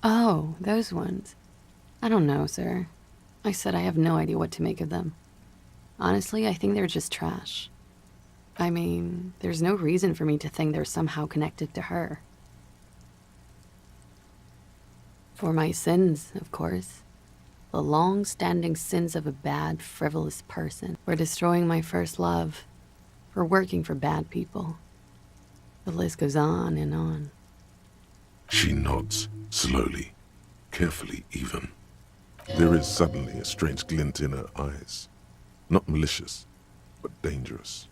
Oh, those ones. I don't know, sir. I said I have no idea what to make of them. Honestly, I think they're just trash. I mean, there's no reason for me to think they're somehow connected to her. For my sins, of course. The long-standing sins of a bad, frivolous person. For destroying my first love. For working for bad people. The list goes on and on. She nods, slowly, carefully even. There is suddenly a strange glint in her eyes. Not malicious, but dangerous.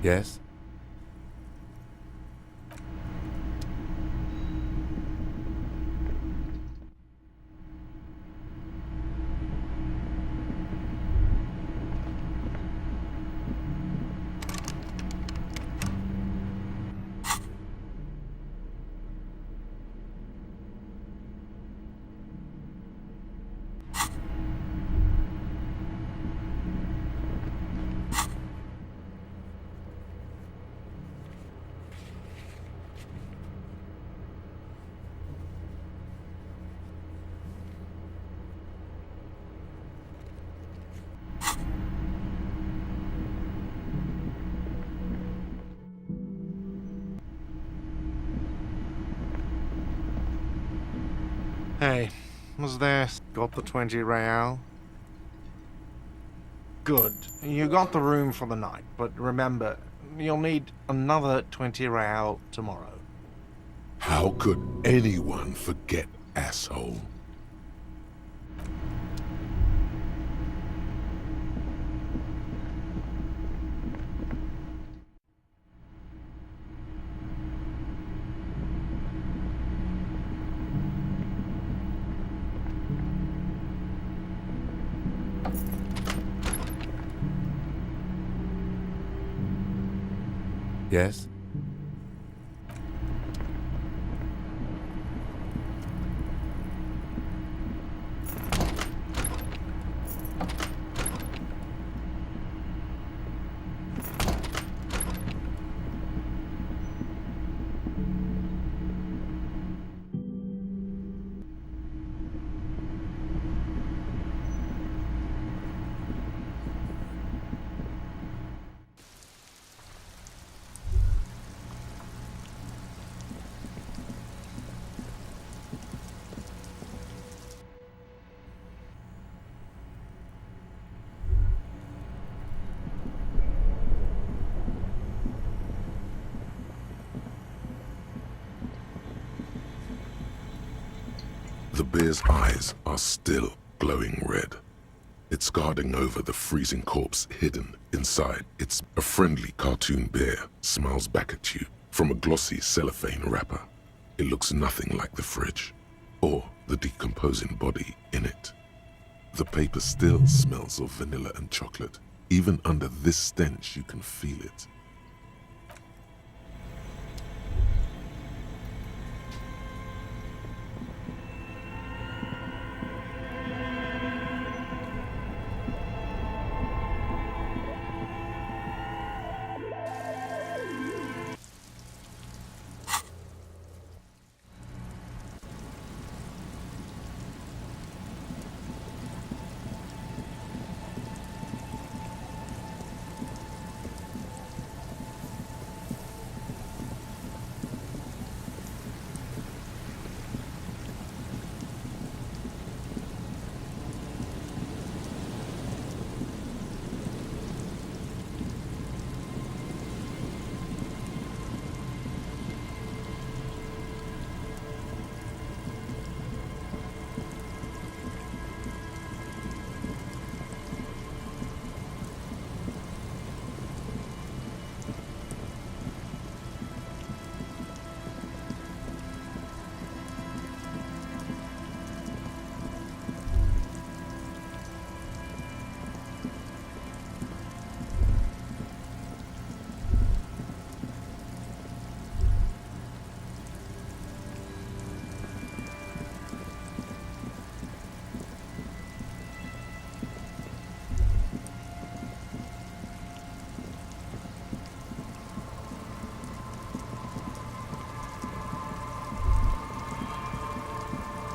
Yes? Hey, was there... Got the 20 real? Good. You got the room for the night, but remember, you'll need another 20 real tomorrow. How could anyone forget, asshole? Yes? The bear's eyes are still glowing red. It's guarding over the freezing corpse hidden inside. It's a friendly cartoon bear smiles back at you from a glossy cellophane wrapper. It looks nothing like the fridge or the decomposing body in it. The paper still smells of vanilla and chocolate. Even under this stench, you can feel it.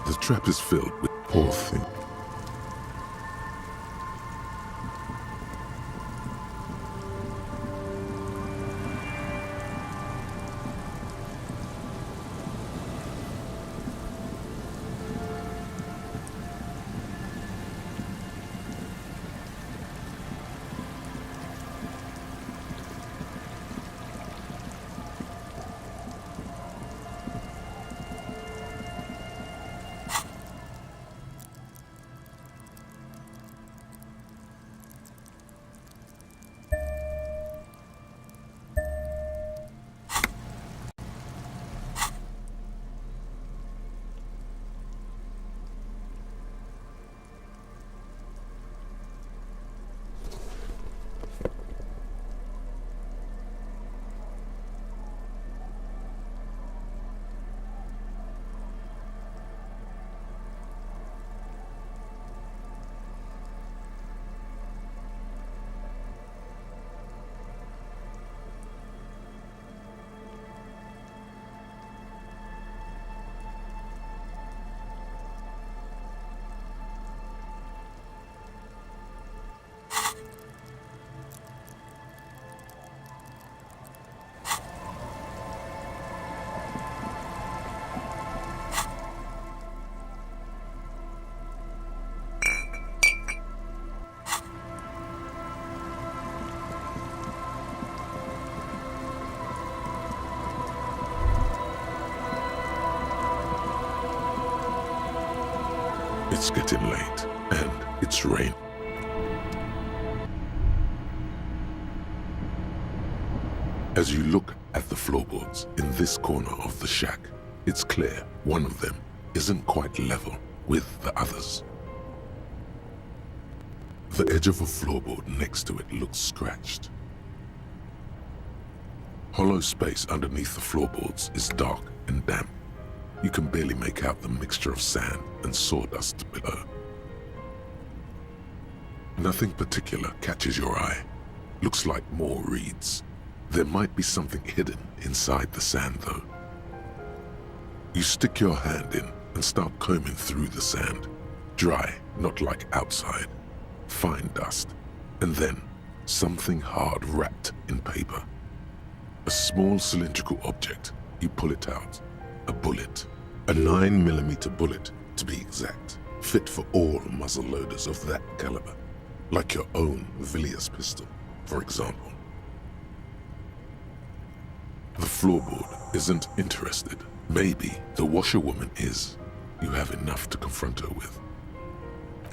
The trap is filled with poor things. It's getting late, and it's rain. As you look at the floorboards in this corner of the shack, it's clear one of them isn't quite level with the others. The edge of a floorboard next to it looks scratched. Hollow space underneath the floorboards is dark and damp. You can barely make out the mixture of sand and sawdust below. Nothing particular catches your eye. Looks like more reeds. There might be something hidden inside the sand, though. You stick your hand in and start combing through the sand. Dry, not like outside. Fine dust. And then something hard wrapped in paper. A small cylindrical object. You pull it out. A bullet. A 9mm bullet, to be exact. Fit for all muzzle loaders of that caliber. Like your own Villiers pistol, for example. The floorboard isn't interested. Maybe the washerwoman is. you have enough to confront her with.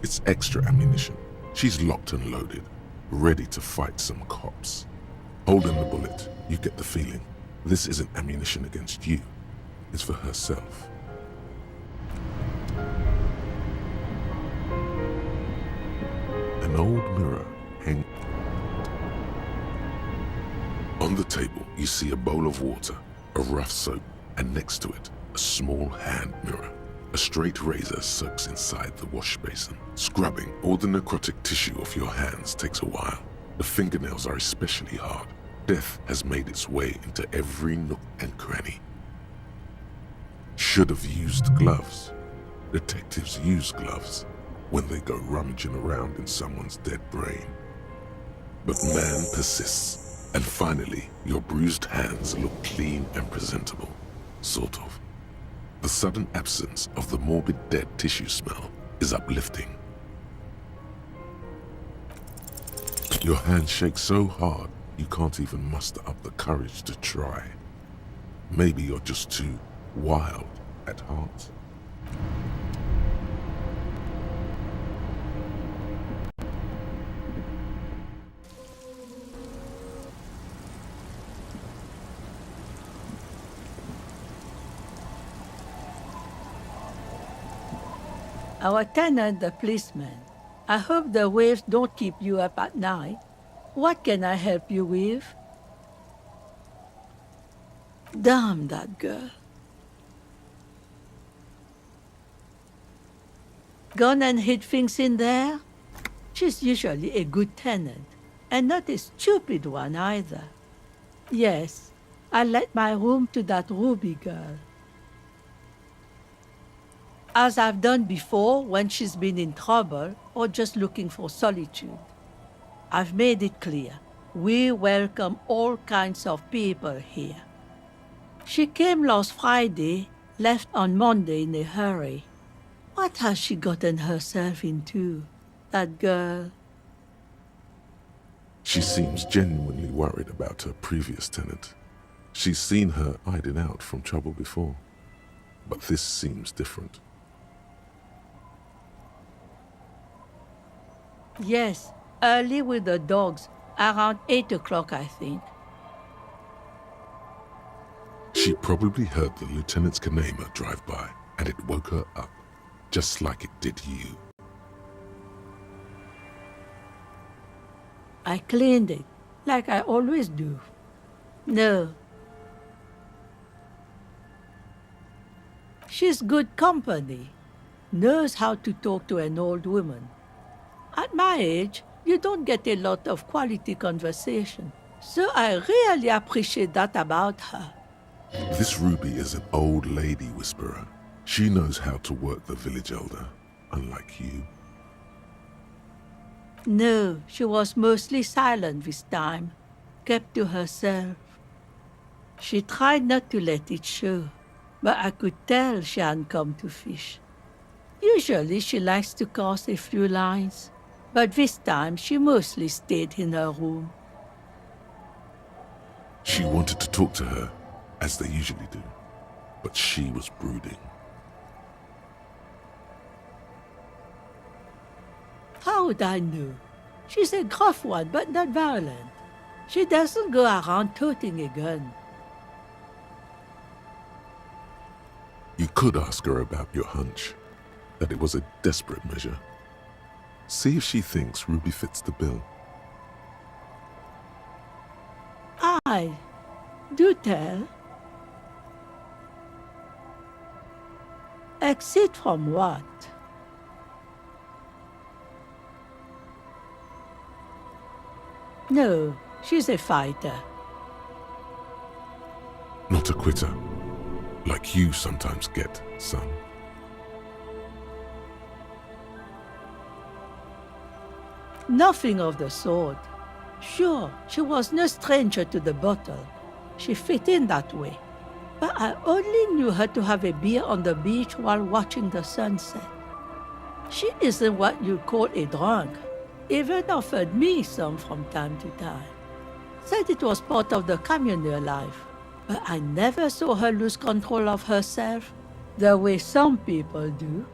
It's extra ammunition. She's locked and loaded, ready to fight some cops. Holding the bullet, you get the feeling this isn't ammunition against you. It's for herself. An old mirror hangs. On the table, you see a bowl of water, a rough soap, and next to it, a small hand mirror. A straight razor soaks inside the wash basin. Scrubbing all the necrotic tissue off your hands takes a while. The fingernails are especially hard. Death has made its way into every nook and cranny. Should have used gloves. Detectives use gloves when they go rummaging around in someone's dead brain. But man persists, and finally, your bruised hands look clean and presentable. Sort of. The sudden absence of the morbid dead tissue smell is uplifting. Your hands shake so hard, you can't even muster up the courage to try. Maybe you're just too wild at heart. Our tenant, the policeman. I hope the waves don't keep you up at night. What can I help you with? Damn that girl. Gone and hid things in there? She's usually a good tenant, and not a stupid one either. Yes, I let my room to that Ruby girl. As I've done before when she's been in trouble or just looking for solitude. I've made it clear, we welcome all kinds of people here. She came last Friday, left on Monday in a hurry. What has she gotten herself into, that girl? She seems genuinely worried about her previous tenant. She's seen her hiding out from trouble before, but this seems different. Yes, early with the dogs, around 8 o'clock, I think. She probably heard the lieutenant's Kanema drive by, and it woke her up, just like it did you. I cleaned it, like I always do. No. She's good company, knows how to talk to an old woman. At my age, you don't get a lot of quality conversation, so I really appreciate that about her. This Ruby is an old lady whisperer. She knows how to work the village elder, unlike you. No, she was mostly silent this time, kept to herself. She tried not to let it show, but I could tell she hadn't come to fish. Usually she likes to cast a few lines, but this time she mostly stayed in her room. She wanted to talk to her, as they usually do, but she was brooding. How would I know? She's a gruff one, but not violent. She doesn't go around toting a gun. You could ask her about your hunch, that it was a desperate measure. See if she thinks Ruby fits the bill. Aye, do tell. Exit from what? No, she's a fighter. Not a quitter, like you sometimes get, son. Nothing of the sort. Sure, she was no stranger to the bottle. She fit in that way. But I only knew her to have a beer on the beach while watching the sunset. She isn't what you'd call a drunk. Even offered me some from time to time. Said it was part of the communal life. But I never saw her lose control of herself. the way some people do?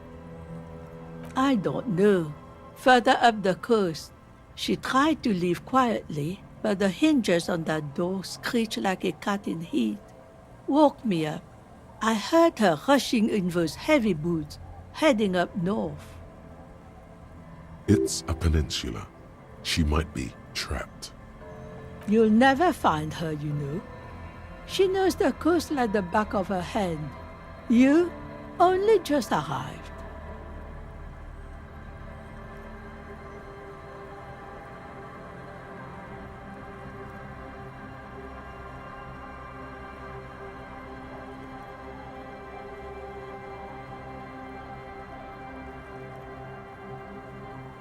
I don't know. Further up the coast, she tried to leave quietly, but the hinges on that door screeched like a cat in heat. Woke me up. I heard her rushing in those heavy boots, heading up north. It's a peninsula. She might be trapped. You'll never find her, you know. She knows the coast like the back of her hand. You only just arrived.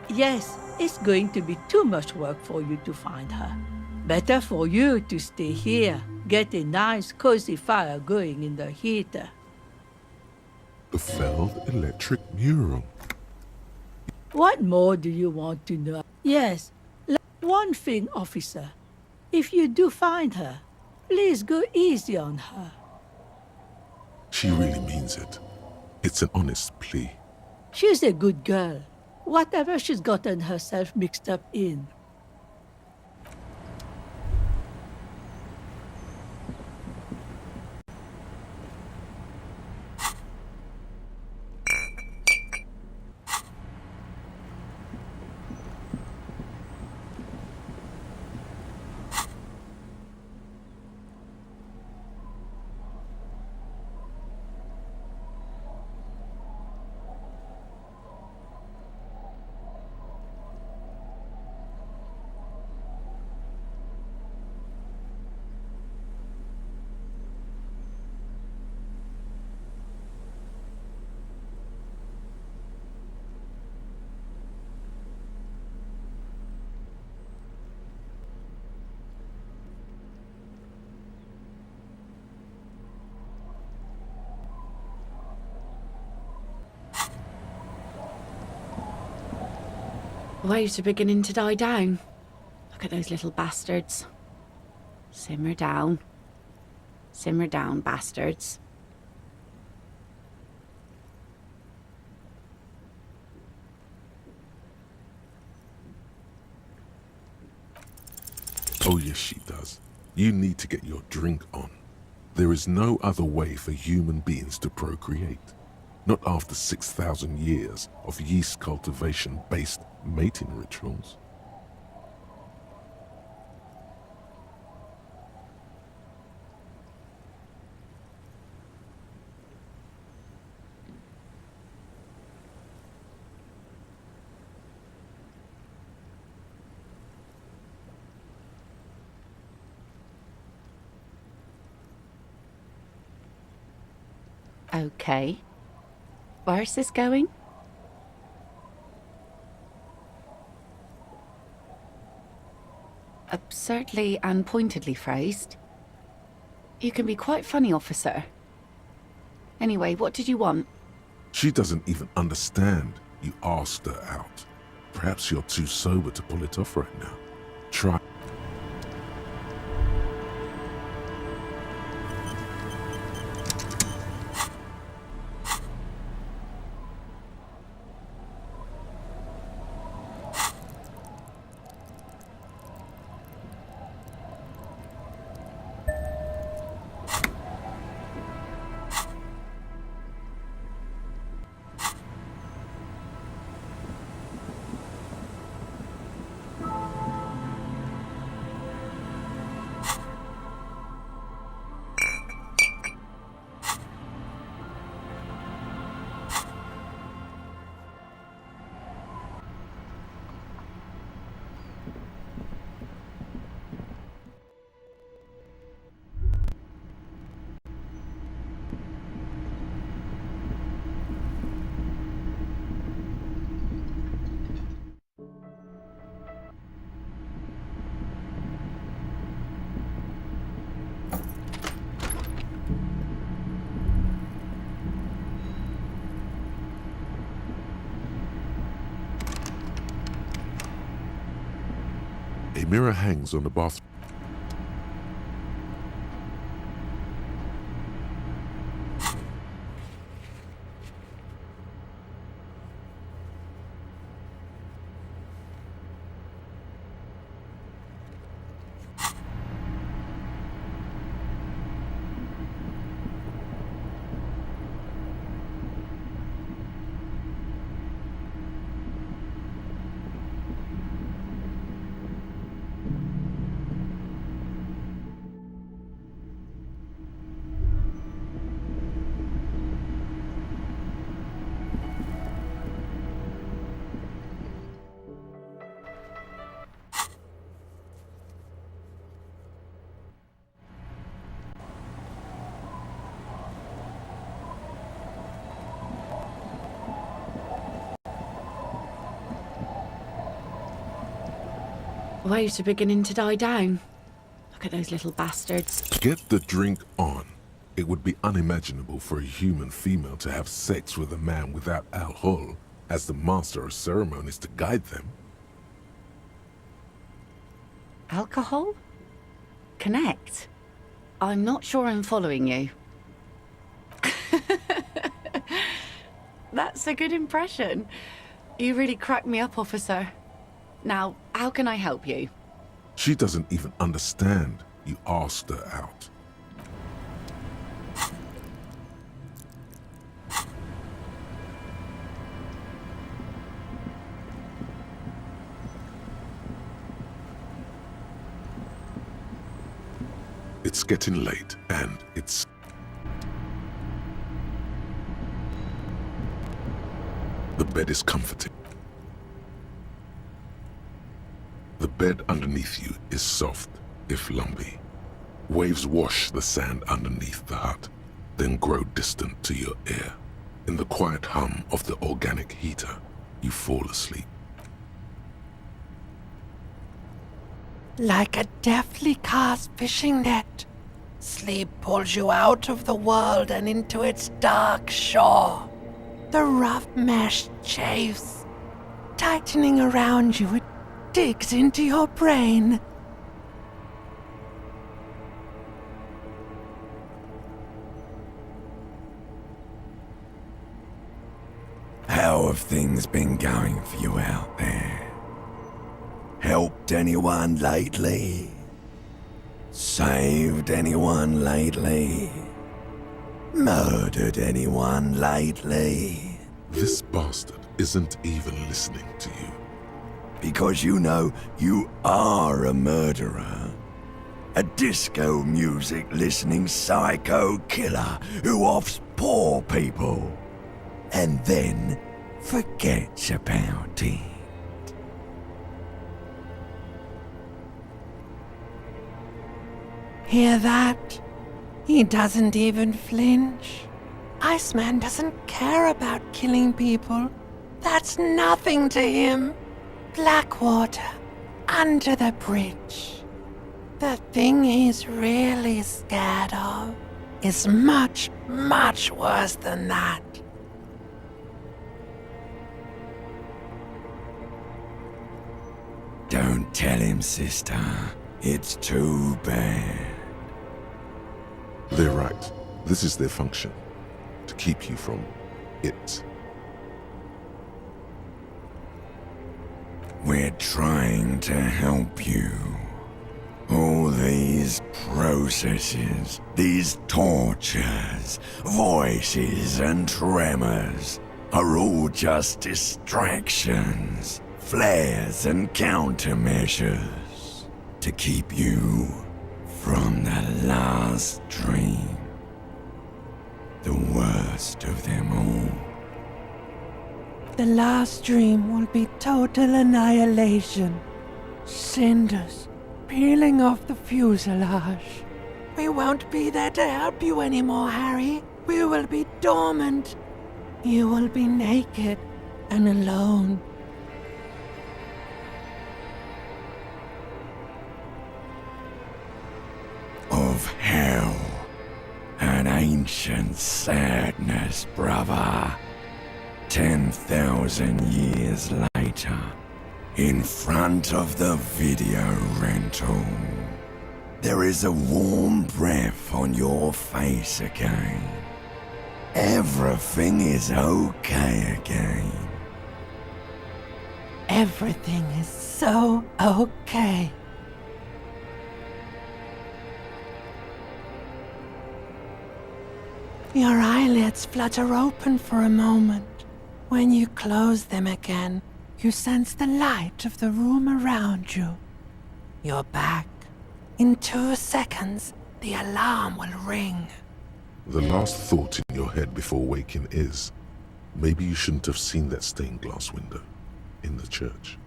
Yes, it's going to be too much work for you to find her. Better for you to stay here, get a nice cozy fire going in the heater. The failed electric mural. What more do you want to know? Yes, one thing, officer. If you do find her, please go easy on her. She really means it. It's an honest plea. She's a good girl. Whatever she's gotten herself mixed up in. Waves are beginning to die down. Look at those little bastards. Simmer down. Simmer down, bastards. Oh yes, she does. You need to get your drink on. There is no other way for human beings to procreate. Not after 6,000 years of yeast cultivation-based mating rituals. Okay. Where's this going? Absurdly and pointedly phrased. You can be quite funny, officer. Anyway, what did you want? She doesn't even understand you asked her out. Perhaps you're too sober to pull it off right now. Try. A mirror hangs on the bathroom. Waves are beginning to die down. Look at those little bastards. Get the drink on. It would be unimaginable for a human female to have sex with a man without alcohol as the master of ceremonies to guide them. Alcohol? Connect? I'm not sure I'm following you. That's a good impression. You really cracked me up, officer. Now, how can I help you? She doesn't even understand you asked her out. It's getting late, and it's... The bed is comforting. The bed underneath you is soft, if lumpy. Waves wash the sand underneath the hut, then grow distant to your ear. In the quiet hum of the organic heater, you fall asleep. Like a deftly cast fishing net, sleep pulls you out of the world and into its dark shore. The rough mesh chafes, tightening around you, it digs into your brain. How have things been going for you out there? Helped anyone lately? Saved anyone lately? Murdered anyone lately? This bastard isn't even listening to you. Because you know you are a murderer. A disco music listening psycho killer who offs poor people and then forgets about it. Hear that? He doesn't even flinch. Iceman doesn't care about killing people. That's nothing to him. Blackwater, under the bridge. The thing he's really scared of is much, much worse than that. Don't tell him, sister. It's too bad. They're right. This is their function. To keep you from it. We're trying to help you. All these processes, these tortures, voices and tremors are all just distractions, flares and countermeasures to keep you from the last dream. The worst of them all. The last dream will be total annihilation. Cinders peeling off the fuselage. We won't be there to help you anymore, Harry. We will be dormant. You will be naked and alone. Of hell. An ancient sadness, brother. 10,000 years later, in front of the video rental, there is a warm breath on your face again. Everything is okay again. Everything is so okay. Your eyelids flutter open for a moment. When you close them again, you sense the light of the room around you. You're back. In 2 seconds, the alarm will ring. The last thought in your head before waking is, maybe you shouldn't have seen that stained glass window in the church.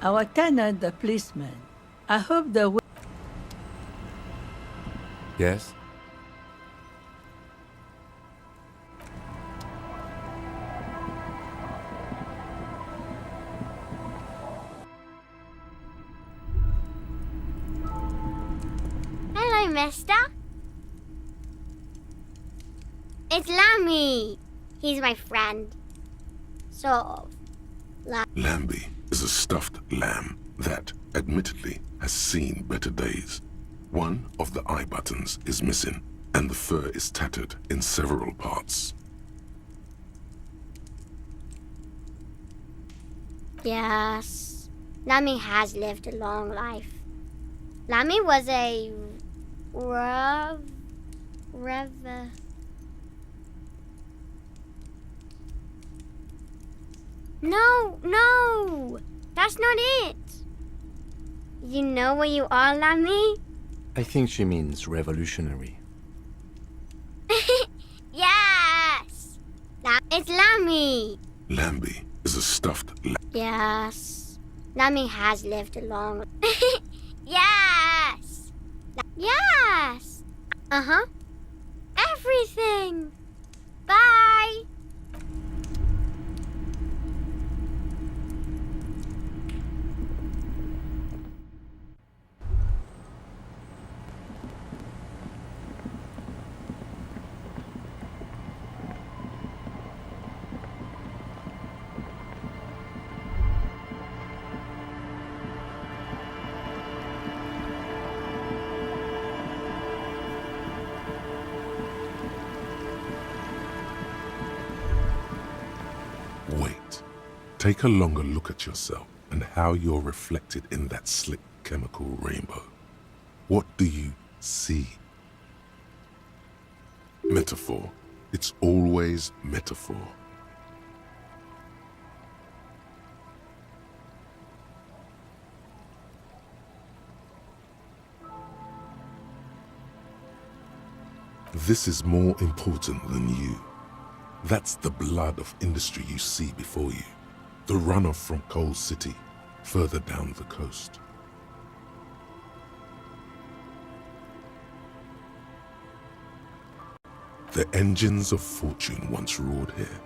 Our tenant, the policeman. I hope the Yes? Hello, mister. It's Lammy. He's my friend. Sort of. Lambie is a stuffed lamb that, admittedly, has seen better days. One of the eye buttons is missing, and the fur is tattered in several parts. Yes. Lammy has lived a long life. Lammy was a No! That's not it! You know where you are, Lammy? I think she means revolutionary. Yes! It's Lammy! Lambie is a stuffed lamb. Yes. Lammy has lived a long... Yes! Yes! Uh-huh. Everything! Bye! Wait. Take a longer look at yourself and how you're reflected in that slick chemical rainbow. What do you see? Metaphor. It's always metaphor. This is more important than you. That's the blood of industry you see before you. The runoff from Coal City, further down the coast. The engines of fortune once roared here.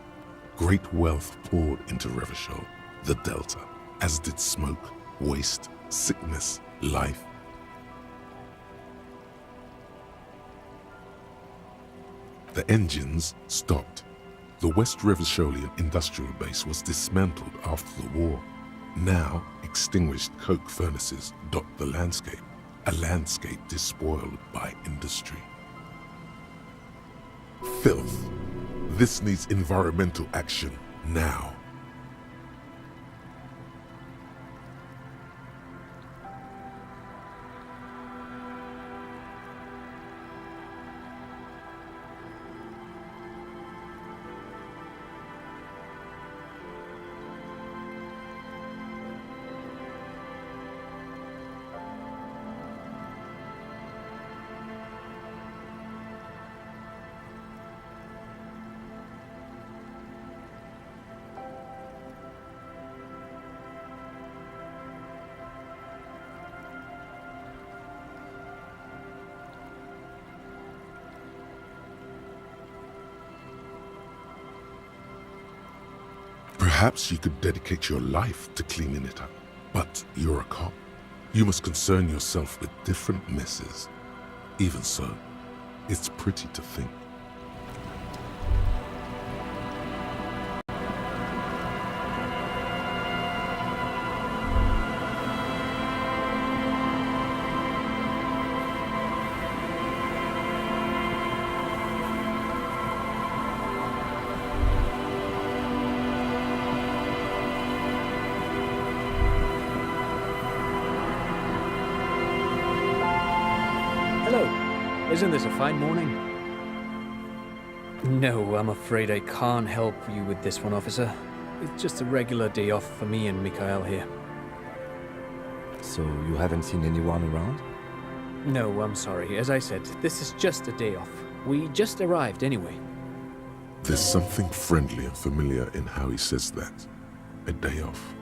Great wealth poured into Revachol, the Delta, as did smoke, waste, sickness, life. The engines stopped. The West Revacholian industrial base was dismantled after the war. Now, extinguished coke furnaces dot the landscape, a landscape despoiled by industry. Filth. This needs environmental action now. Perhaps you could dedicate your life to cleaning it up, but you're a cop. You must concern yourself with different messes. Even so, it's pretty to think. Isn't this a fine morning? No, I'm afraid I can't help you with this one, officer. It's just a regular day off for me and Mikhail here. So you haven't seen anyone around? No, I'm sorry. As I said, this is just a day off. We just arrived anyway. There's something friendly and familiar in how he says that. A day off.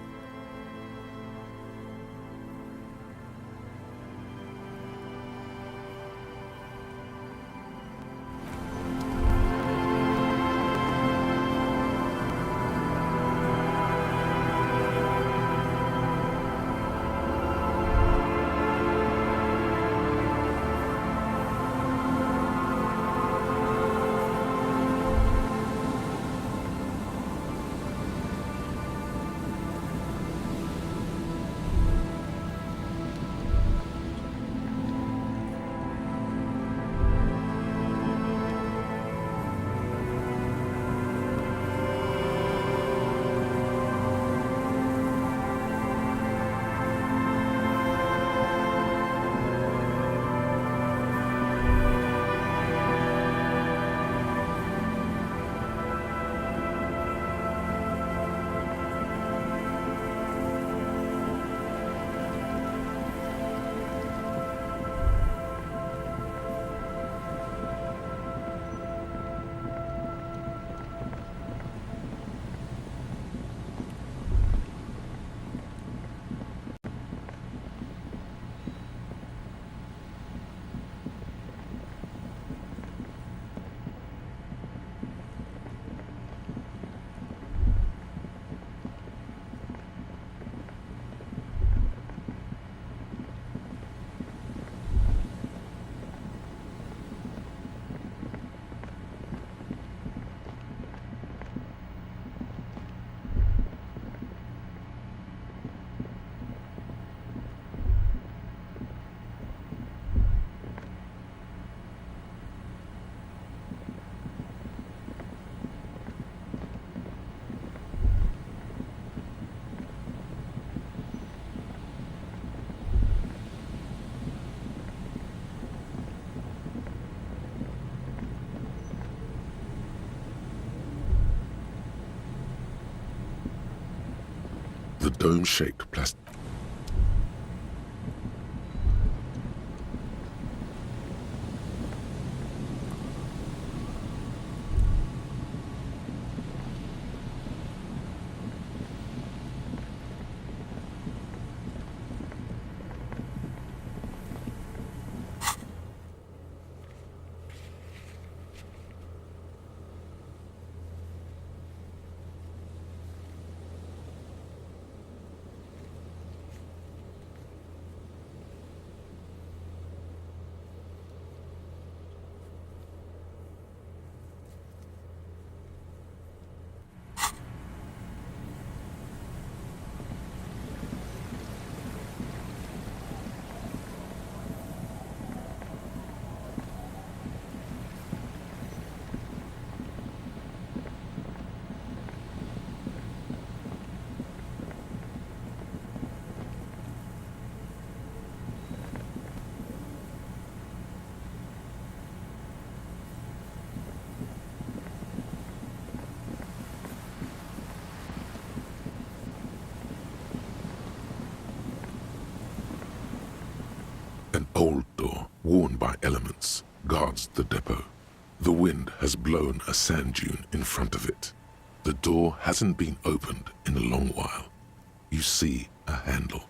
The dome-shaped plastic An old door, worn by elements, guards the depot. The wind has blown a sand dune in front of it. The door hasn't been opened in a long while. You see a handle.